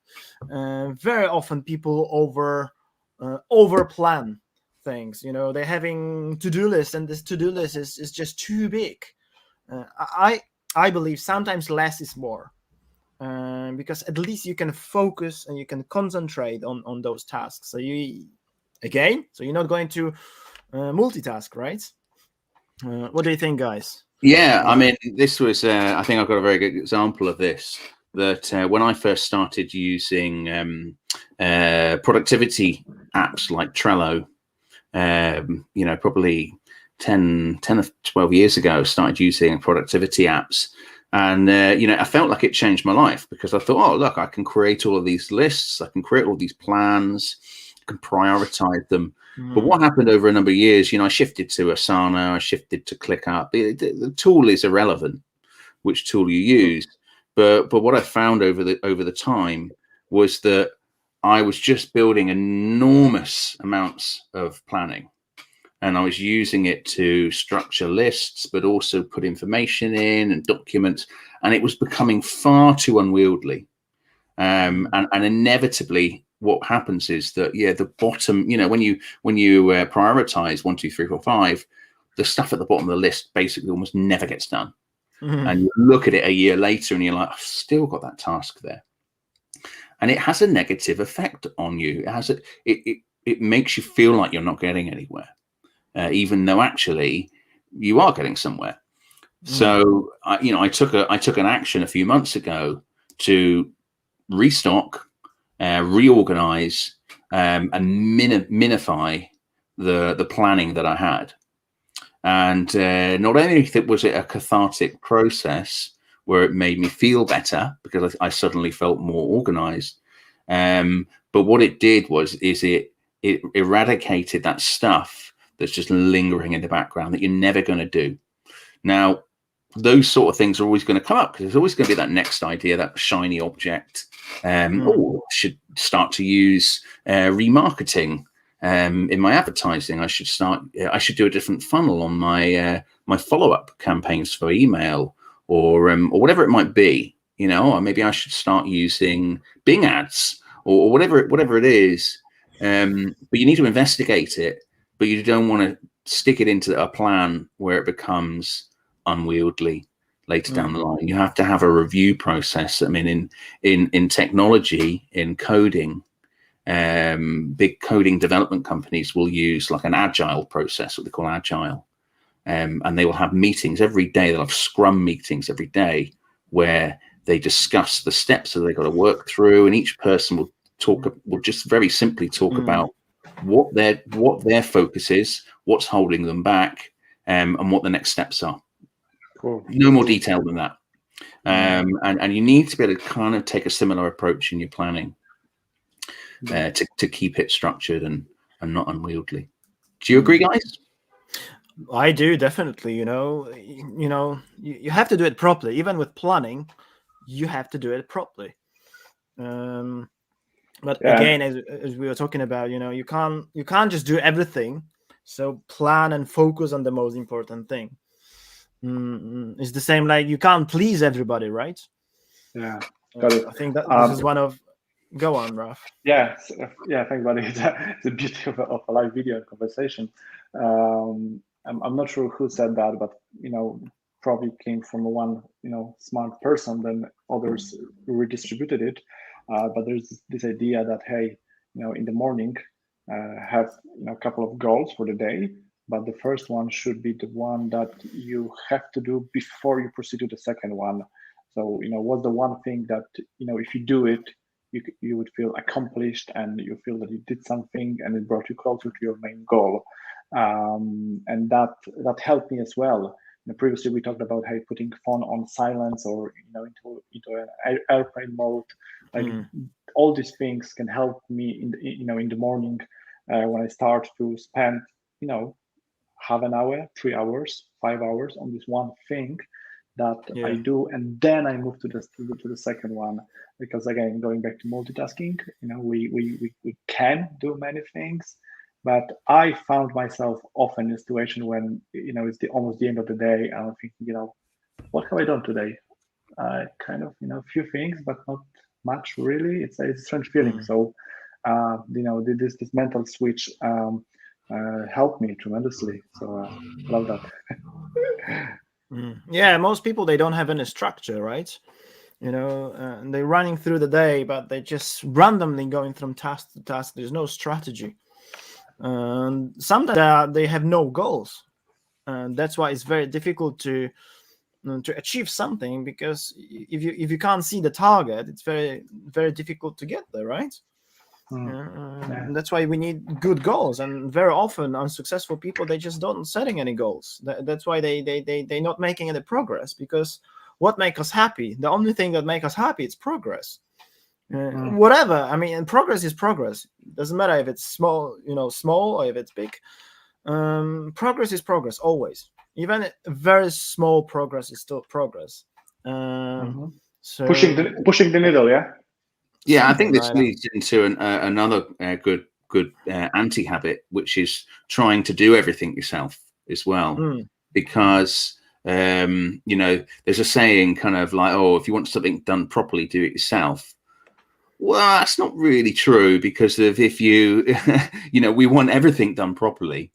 Very often people over plan things, you know. They're having to-do lists, and this to-do list is just too big. I believe sometimes less is more, because at least you can focus and you can concentrate on those tasks. So you're not going to multitask, right? What do you think, guys? Yeah, I mean, this was, I think I've got a very good example of this, that when I first started using productivity apps like Trello, probably 10 or 12 years ago, I started using productivity apps. And, I felt like it changed my life, because I thought, oh, look, I can create all of these lists. I can create all these plans. I can prioritize them. But what happened over a number of years, I shifted to Asana, I shifted to ClickUp. The tool is irrelevant, which tool you use. But what I found over the time was that I was just building enormous amounts of planning. And I was using it to structure lists, but also put information in and documents. And it was becoming far too unwieldy. And inevitably, what happens is that, the bottom, when you prioritize 1, 2, 3, 4, 5, the stuff at the bottom of the list basically almost never gets done. And you look at it a year later and you're like, I've still got that task there. And it has a negative effect on you. It makes you feel like you're not getting anywhere, even though actually you are getting somewhere. So I took an action a few months ago to restock, reorganize, and minify the planning that I had. And not only was it a cathartic process where it made me feel better because I suddenly felt more organized, but what it did is it eradicated that stuff that's just lingering in the background that you're never going to do. Now, those sort of things are always going to come up because there's always going to be that next idea, that shiny object. I should start to use remarketing in my advertising. I should do a different funnel on my follow-up campaigns for email or whatever it might be. Or maybe I should start using Bing ads or whatever it is. But you need to investigate it, but you don't want to stick it into a plan where it becomes unwieldy later down the line. You have to have a review process. I mean, in technology, in coding, big coding development companies will use like an agile process, what they call agile, and they will have meetings every day. They'll have Scrum meetings every day where they discuss the steps that they've got to work through, and each person will just very simply talk about what their focus is, what's holding them back, and what the next steps are. Cool. No more detail than that. And you need to be able to kind of take a similar approach in your planning to keep it structured and not unwieldy. Do you agree, guys? I do, definitely. You have to do it properly. Even with planning, you have to do it properly. But again, as we were talking about, you can't just do everything. So plan and focus on the most important thing. It's the same, like you can't please everybody, right? Yeah, got it. I think that this is one of. Go on, Raf. Yeah, thanks, buddy. It's the beauty of a live video conversation. I'm not sure who said that, but probably came from one smart person. Then others redistributed it. But there's this idea that hey, in the morning, have a couple of goals for the day. But the first one should be the one that you have to do before you proceed to the second one. So, what's the one thing that, if you do it, you would feel accomplished and you feel that you did something and it brought you closer to your main goal. And that helped me as well. Previously, we talked about putting phone on silence or, into an airplane mode. Like all these things can help me in the morning when I start to spend, half an hour, 3 hours, 5 hours on this one thing that I do, and then I move to the second one. Because again, going back to multitasking, we can do many things, but I found myself often in a situation when it's almost the end of the day, and I'm thinking, what have I done today? Kind of few things, but not much really. It's a strange feeling. So this mental switch helped me tremendously. So love that. Yeah, most people, they don't have any structure, right? And they're running through the day, but they just randomly going from task to task. There's no strategy, and sometimes they have no goals. That's why it's very difficult to achieve something, because if you can't see the target, it's very difficult to get there, right? That's why we need good goals, and very often unsuccessful people, they just don't setting any goals. That's why they're not making any progress, because what makes us happy, the only thing that makes us happy, it's progress. Whatever, I mean, and progress is progress. Doesn't matter if it's small or if it's big. Progress is progress always. Even very small progress is still progress. So pushing the needle, yeah. Yeah, I think this leads into another good anti-habit, which is trying to do everything yourself as well. Because there's a saying kind of like, oh, if you want something done properly, do it yourself. Well, that's not really true, because if you we want everything done properly,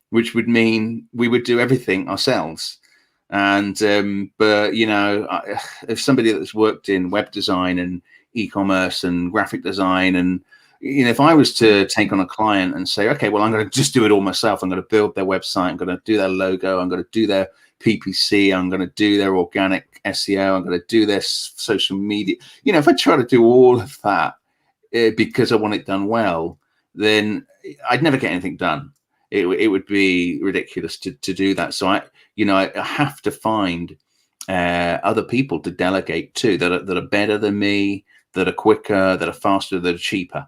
which would mean we would do everything ourselves. And but if somebody that's worked in web design and e-commerce and graphic design, and if I was to take on a client and say, okay, well, I'm going to just do it all myself, I'm going to build their website, I'm going to do their logo, I'm going to do their PPC, I'm going to do their organic SEO, I'm going to do their social media. If I try to do all of that because I want it done well, then I'd never get anything done. It would be ridiculous to do that. So I have to find other people to delegate to that are better than me, that are quicker, that are faster, that are cheaper.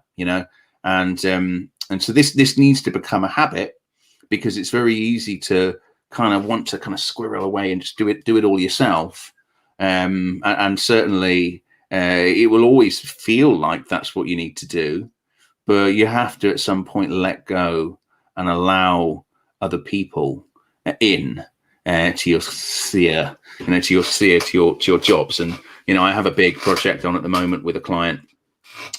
And so this needs to become a habit, because it's very easy to kind of want to kind of squirrel away and just do it all yourself. And certainly it will always feel like that's what you need to do, but you have to at some point let go and allow other people in to your sphere, to your jobs. And I have a big project on at the moment with a client,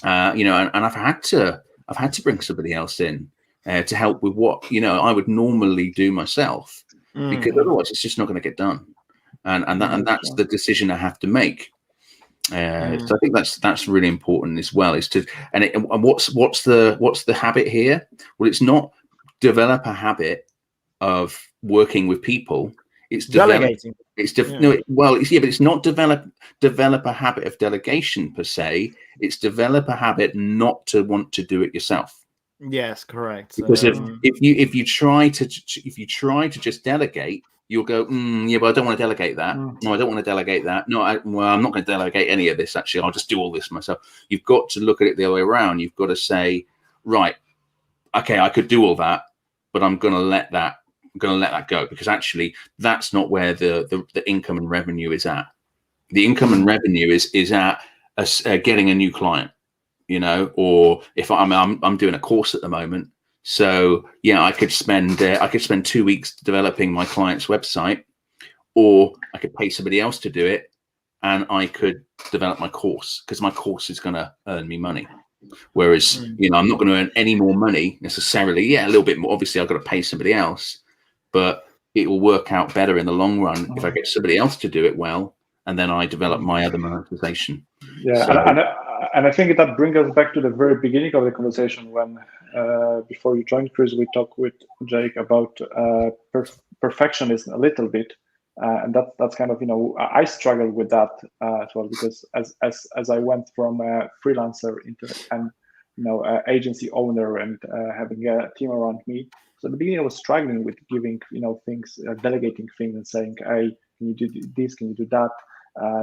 and I've had to bring somebody else in to help with what I would normally do myself, because otherwise it's just not going to get done. And that's the decision I have to make. So I think that's really important as well. Is to and what's the habit here? Well, it's not develop a habit of working with people. It's delegating. But it's not develop a habit of delegation per se. It's develop a habit not to want to do it yourself. Yes, correct. Because if you try to just delegate, you'll go, but I don't want to delegate that. No, I don't want to delegate that. No, I'm not going to delegate any of this. Actually, I'll just do all this myself. You've got to look at it the other way around. You've got to say, right, okay, I could do all that, but I'm going to let that go, because actually that's not where the income and revenue is at. The income and revenue is at getting a new client, or if I'm doing a course at the moment. So yeah, I could spend 2 weeks developing my client's website, or I could pay somebody else to do it, and I could develop my course, because my course is going to earn me money. Whereas I'm not going to earn any more money necessarily. Yeah, a little bit more. Obviously, I've got to pay somebody else, but it will work out better in the long run if I get somebody else to do it well, and then I develop my other monetization. Yeah, so, and I think that brings us back to the very beginning of the conversation when, before you joined, Chris, we talked with Jake about perfectionism a little bit, and that's kind of I struggle with that as well, because as I went from a freelancer into an agency owner and having a team around me. So at the beginning, I was struggling with giving things, delegating things, and saying, "Hey, can you do this? Can you do that?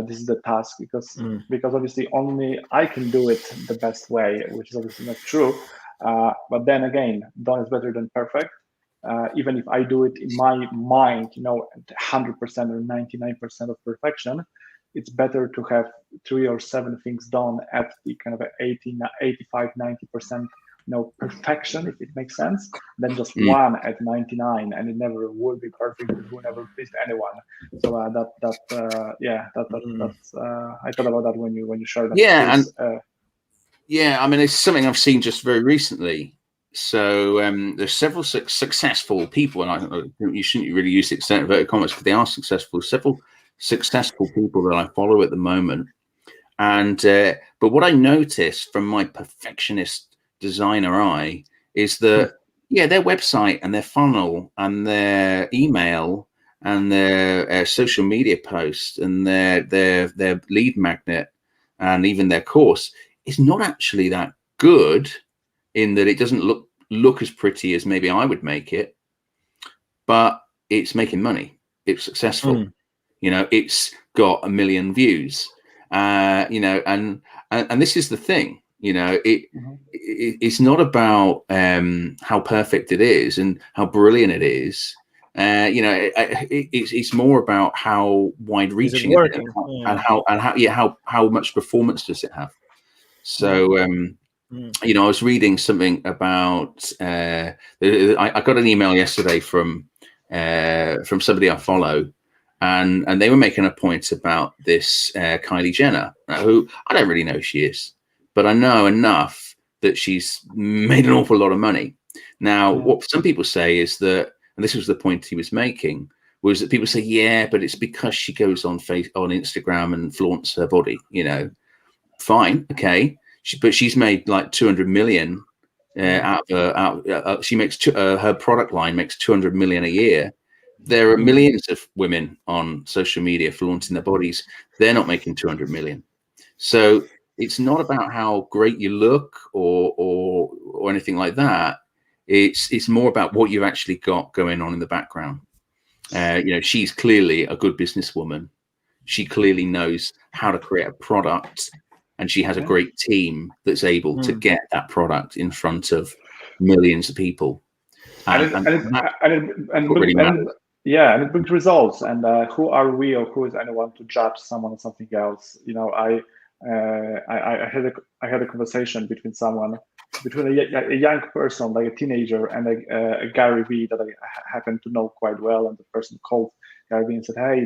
This is the task," because obviously only I can do it the best way, which is obviously not true. But then again, done is better than perfect. Even if I do it in my mind, 100% or 99% of perfection, it's better to have 3 or 7 things done at the kind of 85, 90%, perfection, if it makes sense, than just one at 99, and it never will be perfect. It will never please anyone. So I thought about that when you shared that. Yeah, I mean, it's something I've seen just very recently. So there's several successful people, and I think you shouldn't really use inverted commas, but they are successful. Several successful people that I follow at the moment, and but what I noticed from my perfectionist designer eye is that yeah, their website and their funnel and their email and their social media post and their lead magnet and even their course is not actually that good, in that it doesn't look as pretty as maybe I would make it, but it's making money. It's successful. It's got 1 million views. And this is the thing. It's not about how perfect it is and how brilliant it is. It's more about how wide-reaching is it it is, working? and how much performance does it have. So I was reading something about. I got an email yesterday from somebody I follow, and they were making a point about this Kylie Jenner, who I don't really know who she is, but I know enough that she's made an awful lot of money. Now, what some people say is that, and this was the point he was making, was that people say, yeah, but it's because she goes on Instagram and flaunts her body. Fine, okay, but she's made like 200 million she makes her product line makes 200 million a year. There are millions of women on social media flaunting their bodies. They're not making 200 million. So it's not about how great you look or anything like that. It's more about what you've actually got going on in the background. She's clearly a good businesswoman. She clearly knows how to create a product, and she has a great team that's able to get that product in front of millions of people. And it brings results. And who are we, or who is anyone to judge someone or something else? I had a conversation between a young person, like a teenager, and a Gary Vee that I happen to know quite well. And the person called Gary Vee and said, "Hey,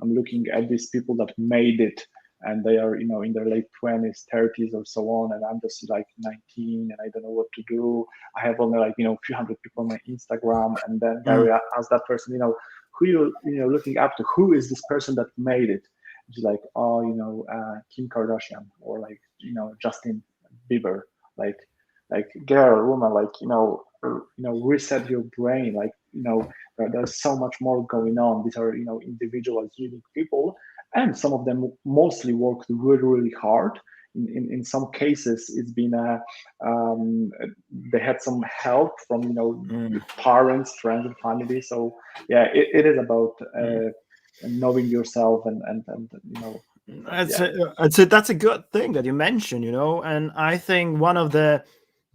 I'm looking at these people that made it, and they are, in their late 20s, 30s, or so on, and I'm just like 19, and I don't know what to do. I have only like, a few hundred people on my Instagram." And then Gary asked that person, who you looking up to? Who is this person that made it? And she's like, "Oh, Kim Kardashian, or like, Justin Bieber." Like girl, woman, like, reset your brain. Like, there's so much more going on. These are, individuals, unique people. And some of them mostly worked really, really hard. In some cases, it's been they had some help from parents, friends, and family. So yeah, it is about knowing yourself and that's a good thing that you mentioned. And I think one of the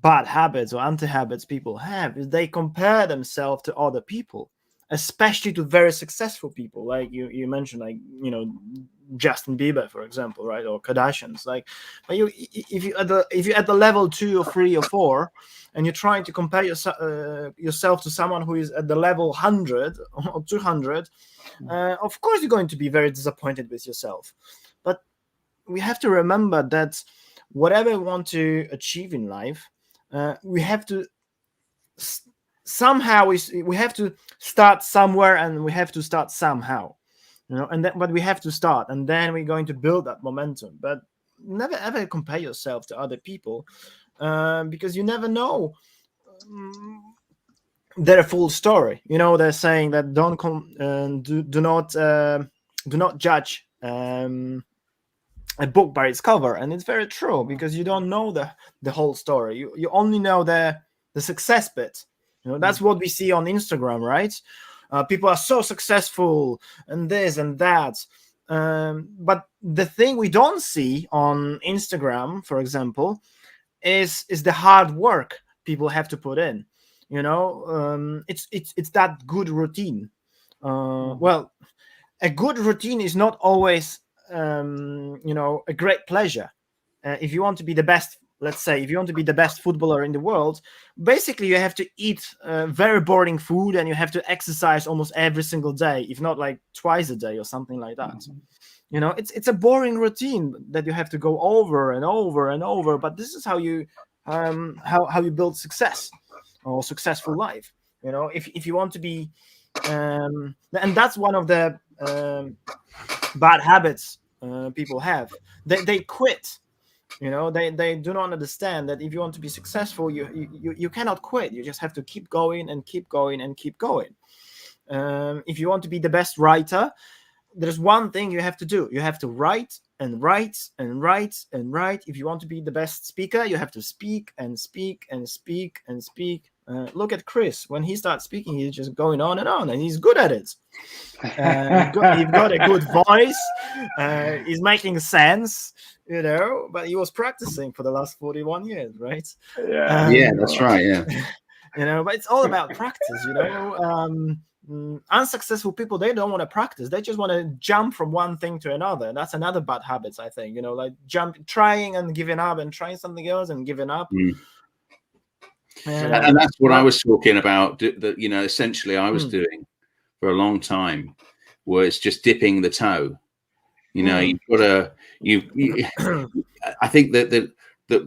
bad habits or anti-habits people have is they compare themselves to other people, especially to very successful people, like you mentioned, like Justin Bieber, for example, right, or Kardashians. Like, but if you're at the level 2 or 3 or 4, and you're trying to compare yourself to someone who is at the level 100 or 200, of course you're going to be very disappointed with yourself. But we have to remember that whatever we want to achieve in life, we have to somehow we have to start somewhere, and we have to start somehow, but we have to start, and then we're going to build that momentum. But never ever compare yourself to other people, because you never know their full story. They're saying that do not judge a book by its cover, and it's very true, because you don't know the whole story. You only know the success bit. That's what we see on Instagram, right? People are so successful and this and that, but the thing we don't see on Instagram, for example, is the hard work people have to put in. It's that good routine. Well, a good routine is not always a great pleasure. If you want to be the best, let's say, if you want to be the best footballer in the world, basically you have to eat very boring food, and you have to exercise almost every single day, if not like twice a day or something like that. It's a boring routine that you have to go over and over and over. But this is how you build success or successful life. If you want to be, and that's one of the bad habits people have. They quit They do not understand that if you want to be successful, you cannot quit. You just have to keep going and keep going and keep going. If you want to be the best writer, there's one thing you have to do. You have to write and write and write and write. If you want to be the best speaker, you have to speak and speak and speak and speak. Look at Chris. When he starts speaking, he's just going on, and he's good at it. He's got a good voice. He's making sense, but he was practicing for the last 41 years, right? Yeah, that's right. Yeah. But it's all about practice, unsuccessful people, they don't want to practice. They just want to jump from one thing to another. And that's another bad habit, I think, like trying and giving up and trying something else and giving up. And that's what I was talking about, that essentially I was doing for a long time, was just dipping the toe. You've got to I think that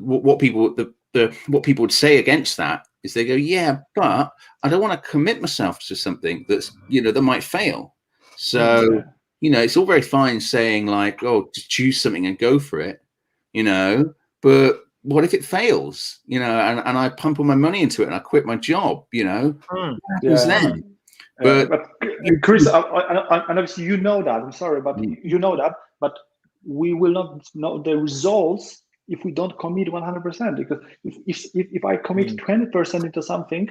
what people would say against that is they go, yeah, but I don't want to commit myself to something that's that might fail. So it's all very fine saying like, oh, just choose something and go for it, but what if it fails, and I pump all my money into it and I quit my job, what happens then? But Chris, and obviously that, I'm sorry, but that, but we will not know the results if we don't commit 100%, because if I commit 20% into something,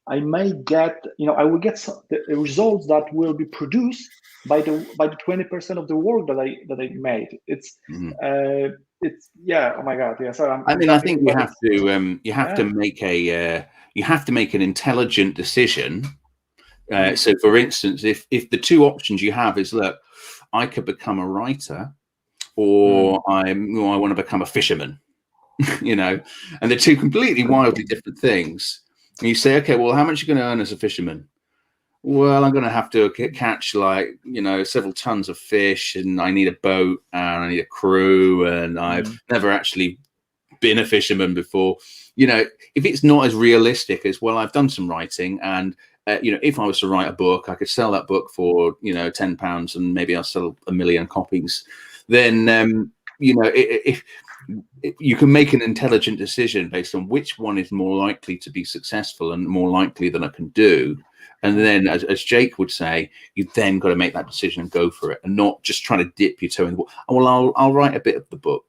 I may get, I will get the results that will be produced by the 20% of the work that I made. It's oh my God, yeah. So I think you have to make an intelligent decision. So, for instance, if the two options you have is, look, I could become a writer, or I want to become a fisherman, and they're two completely wildly different things. And you say, okay, well, how much are you going to earn as a fisherman? Well, I'm going to have to catch several tons of fish, and I need a boat, and I need a crew, and I've never actually been a fisherman before. If it's not as realistic as, well, I've done some writing, and if I was to write a book, I could sell that book for £10, and maybe I'll sell 1 million copies. Then if you can make an intelligent decision based on which one is more likely to be successful and more likely than I can do. And then, as Jake would say, you've then got to make that decision and go for it, and not just try to dip your toe in the water. Well, I'll write a bit of the book,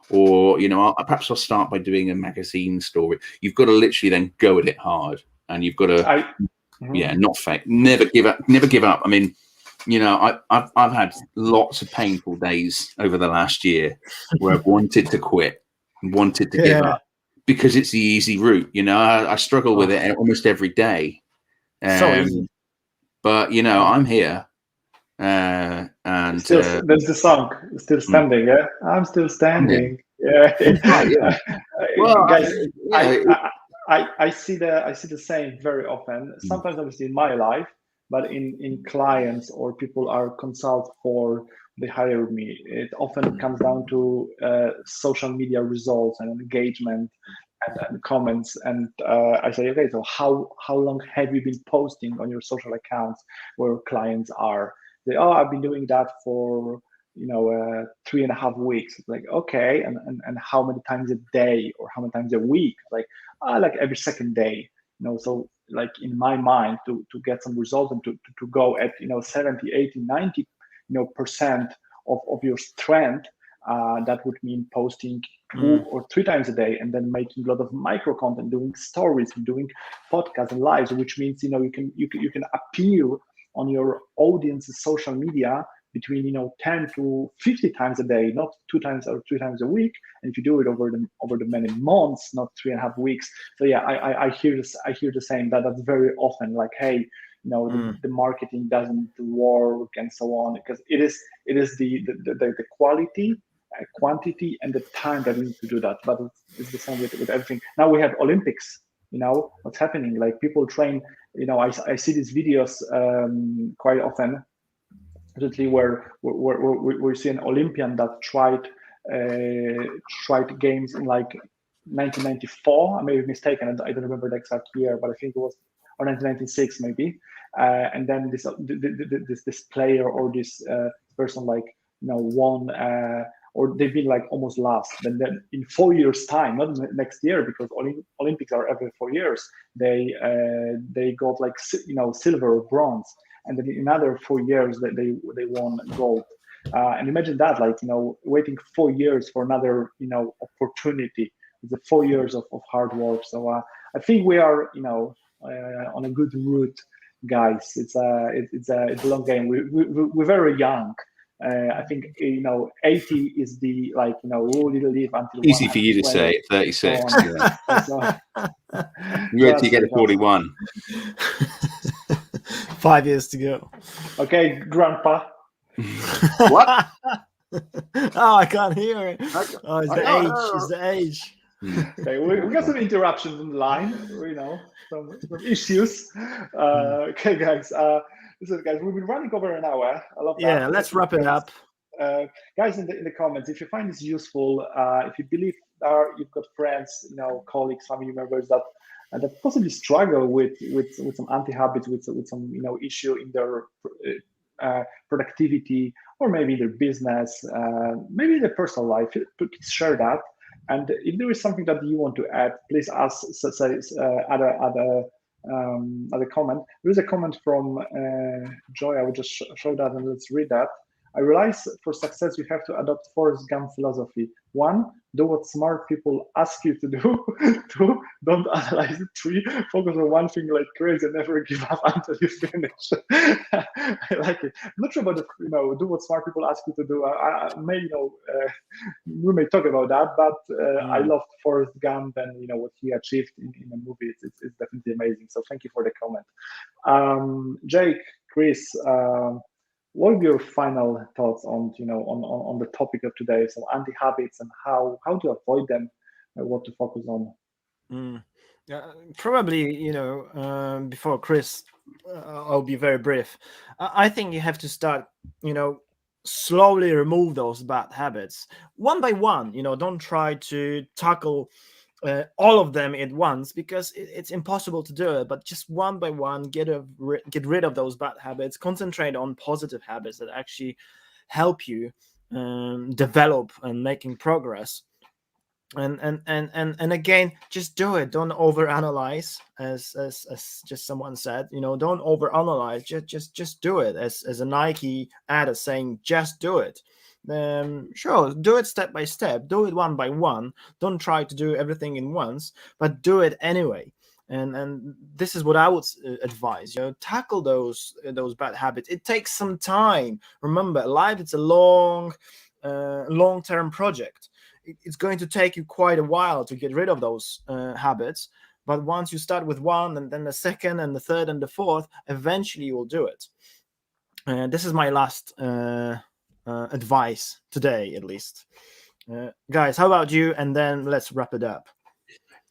or perhaps I'll start by doing a magazine story. You've got to literally then go at it hard, and you've got to, not fake, never give up. I mean, I've had lots of painful days over the last year where I've wanted to quit, wanted to give up, because it's the easy route. I struggle with it almost every day. So easy. But I'm here, and there's the song, still standing. Yeah, I'm still standing. Yeah. Well, guys, I see the same very often. Sometimes, obviously, in my life, but in clients or people are consult for, they hire me. It often comes down to social media results and engagement and comments, and I say, okay, so how long have you been posting on your social accounts where clients are? They, I've been doing that for 3.5 weeks. It's like, okay, and how many times a day or how many times a week? Like every second day. So like in my mind, to get some results and to go at 70, 80, 90 percent of your strength, that would mean posting 2 or 3 times a day, and then making a lot of micro content, doing stories, doing podcasts and lives, which means you can appeal on your audience's social media between 10 to 50 times a day, not 2 times or 3 times a week. And if you do it over the many months, not 3.5 weeks. So yeah, I hear this. I hear the same. That's very often like, hey, the marketing doesn't work and so on, because it is the quality, quantity, and the time that you need to do that. But it's the same with everything. Now we have Olympics. What's happening? Like people train. I see these videos quite often. Where we see an Olympian that tried games in like 1994. I may be mistaken. I don't remember the exact year, but I think it was, or 1996 maybe. And then this player or this person won or they've been like almost last. Then in 4 years' time, not next year, because Olympics are every 4 years, they got like silver or bronze, and then in another 4 years they won gold. And imagine that, like waiting 4 years for another opportunity. It's 4 years of hard work. So I think we are on a good route, guys. It's a long game. We're very young. I think 80 is the we will live until Easy for you to say, 36. So, you wait till you get to 41. 5 years to go. Okay, Grandpa. What? Oh, I can't hear it. Oh, it's the age. It's the age. Okay, we got some interruptions on the line. Some issues. Okay, guys. Listen, guys, we've been running over an hour. I love that. Yeah, let's wrap it up. Guys, in the comments, if you find this useful, if you believe you've got friends, colleagues, family members that possibly struggle with some anti-habits, with some issue in their productivity, or maybe their business, maybe their personal life, please share that. And if there is something that you want to add, please add a comment. There is a comment from Joy. I will just show that and let's read that. I realize for success, you have to adopt Forrest Gump philosophy. 1, do what smart people ask you to do. 2, don't analyze it. 3, focus on one thing like crazy and never give up until you finish. I like it. I'm not sure about do what smart people ask you to do. We may talk about that, but I loved Forrest Gump and what he achieved in the movie. It's definitely amazing. So thank you for the comment. Jake, Chris, what are your final thoughts on on the topic of today? So anti-habits and how to avoid them, what to focus on. Probably before Chris, I'll be very brief. I think you have to start slowly remove those bad habits one by one. Don't try to tackle all of them at once, because it's impossible to do it. But just one by one, get rid of those bad habits. Concentrate on positive habits that actually help you develop and making progress. And again, just do it. Don't overanalyze, as just someone said. Don't overanalyze. Just do it. As a Nike ad is saying, just do it. Sure, do it step by step. Do it one by one. Don't try to do everything in once, but do it anyway. And this is what I would advise. Tackle those bad habits. It takes some time. Remember, life it's a long-term project. It's going to take you quite a while to get rid of those habits. But once you start with one, and then the second, and the third, and the fourth, eventually you will do it. This is my last advice today, at least. Guys, how about you? And then let's wrap it up.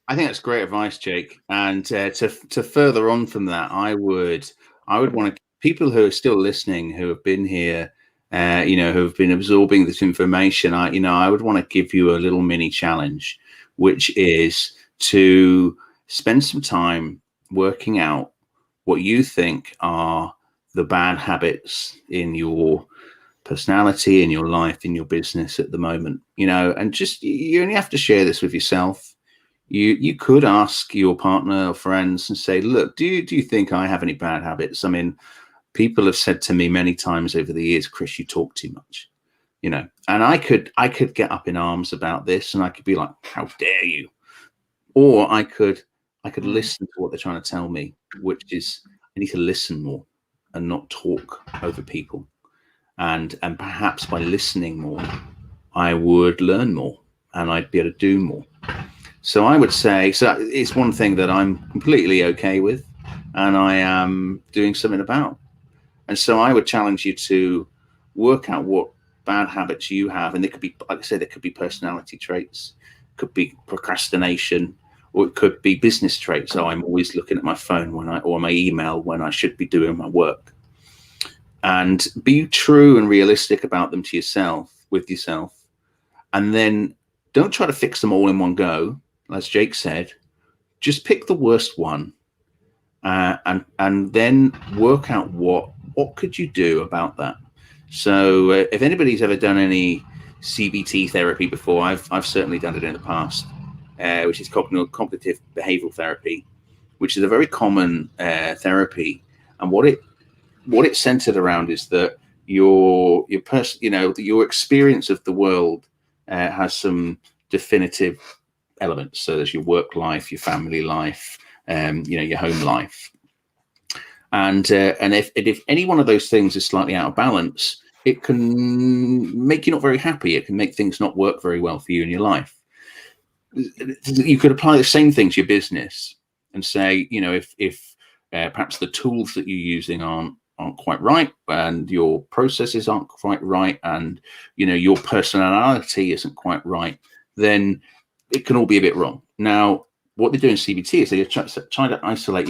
I think that's great advice, Jake. And to further on from that, I would want to, people who are still listening, who have been here, who have been absorbing this information, I would want to give you a little mini challenge, which is to spend some time working out what you think are the bad habits in your personality, in your life, in your business at the moment, and just, you only have to share this with yourself. You could ask your partner or friends and say, look, do you think I have any bad habits? I mean, people have said to me many times over the years, Chris, you talk too much, and I could get up in arms about this, and I could be like, how dare you? Or I could listen to what they're trying to tell me, which is I need to listen more and not talk over people. And perhaps by listening more, I would learn more and I'd be able to do more. So I would say, so it's one thing that I'm completely okay with and I am doing something about. And so I would challenge you to work out what bad habits you have. And they could be, like I said, there could be personality traits, could be procrastination, or it could be business traits. So I'm always looking at my phone or my email when I should be doing my work. And be true and realistic about them to yourself, with yourself. And then don't try to fix them all in one go. As Jake said, just pick the worst one and then work out what could you do about that. So if anybody's ever done any CBT therapy before. I've certainly done it in the past, which is cognitive behavioral therapy, which is a very common therapy. And what it's centered around is that your experience of the world has some definitive elements. So there's your work life, your family life, your home life, and if any one of those things is slightly out of balance, it can make you not very happy. It can make things not work very well for you in your life. You could apply the same thing to your business and say, if perhaps the tools that you're using aren't quite right, and your processes aren't quite right, and your personality isn't quite right, then it can all be a bit wrong. Now, what they do in CBT is they're trying to isolate,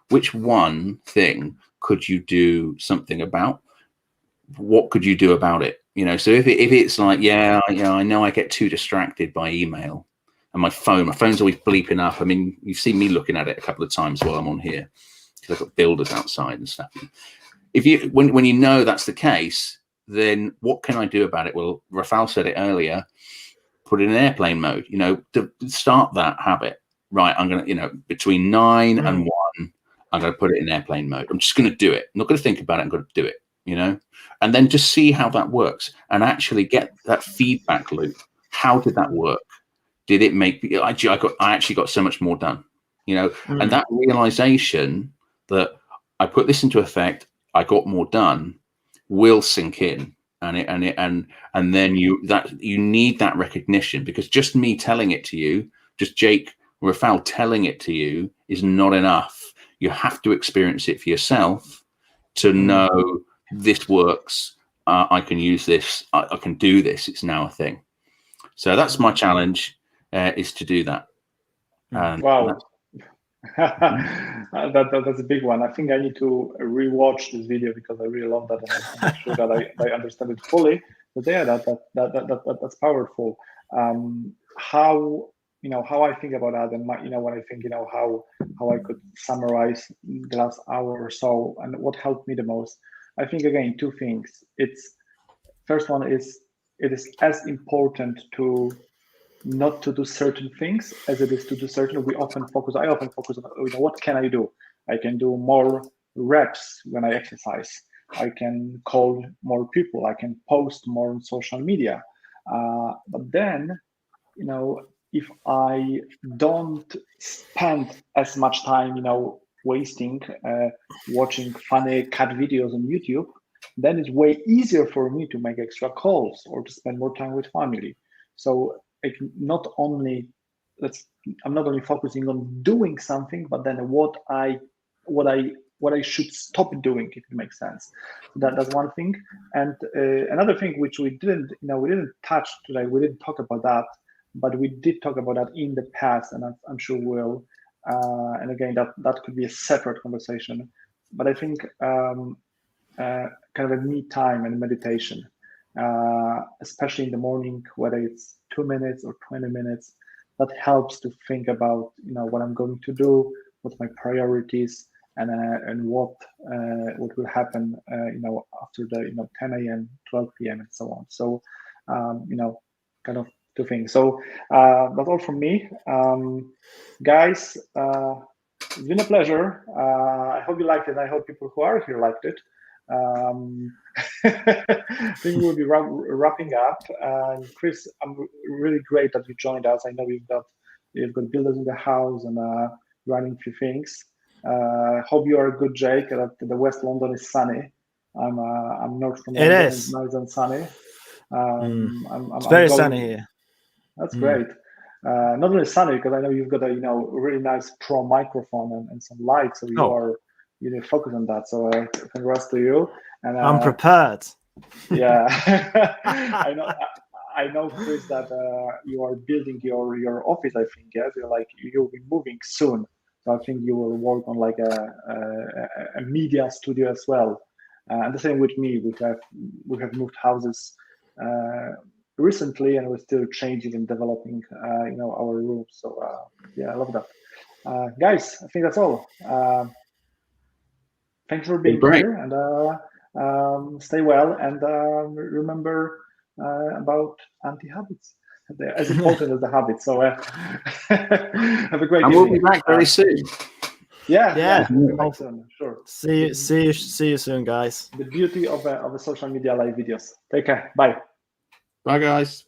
which one thing could you do something about? What could you do about it? So if it's like, I know I get too distracted by email, and my phone's always bleeping up. I mean, you've seen me looking at it a couple of times while I'm on here, because I've got builders outside and stuff. When you know that's the case, then what can I do about it? Well, Rafal said it earlier, put it in airplane mode, to start that habit. Right, I'm going to, between 9 and 1, I'm going to put it in airplane mode. I'm just going to do it. I'm not going to think about it. I'm going to do it, and then just see how that works and actually get that feedback loop. How did that work? Did it make I actually got so much more done, and that realization that I put this into effect, I got more done, will sink in. And then you need that recognition, because just me telling it to you, just Jake Rafal telling it to you, is not enough. You have to experience it for yourself to know this works. I can use this. I can do this. It's now a thing. So that's my challenge, is to do that. Wow. That's a big one. I think I need to rewatch this video, because I really love that, and I'm not sure that I understand it fully. But yeah, that's powerful. How I think about that, and when I think how I could summarize the last hour or so, and what helped me the most. I think again, two things. First one is, it is as important to not to do certain things as it is to do certain. I often focus on, what can I do? I can do more reps when I exercise. I can call more people. I can post more on social media. But then, if I don't spend as much time, wasting watching funny cat videos on YouTube, then it's way easier for me to make extra calls or to spend more time with family. So I'm not only focusing on doing something, but then what I should stop doing, if it makes sense. That's one thing. And another thing which we didn't touch today, we didn't talk about that, but we did talk about that in the past, and I'm sure we'll. And again, that could be a separate conversation. But I think kind of a me time and meditation. Especially in the morning, whether it's 2 minutes or 20 minutes, that helps to think about what I'm going to do, what my priorities, and what will happen after the 10 a.m., 12 p.m. and so on. So kind of two things. So that's all from me, guys. It's been a pleasure. I hope you liked it. I hope people who are here liked it. I think we'll be wrapping up. Chris, I'm really great that you joined us. I know you've got builders in the house and running a few things. Hope you are good, Jake. That the West London is sunny. I'm north from London. It is nice and sunny. It's very sunny here. That's great. Not only sunny, because I know you've got a really nice pro microphone and some lights, so you need to focus on that. So congrats to you. And I'm prepared. Yeah, I know, Chris, that you are building your office. I think, yes, you'll be moving soon. So I think you will work on like a media studio as well. And the same with me. We have moved houses recently, and we're still changing and developing our rooms. So yeah, I love that. Guys, I think that's all. Thanks for being here, and stay well, and remember, about anti-habits. They're as important as the habits. So have a great And evening. we'll be back very soon. Yeah. Yeah. Back soon, sure. See you soon, guys. The beauty of the social media live videos. Take care. Bye. Bye, guys.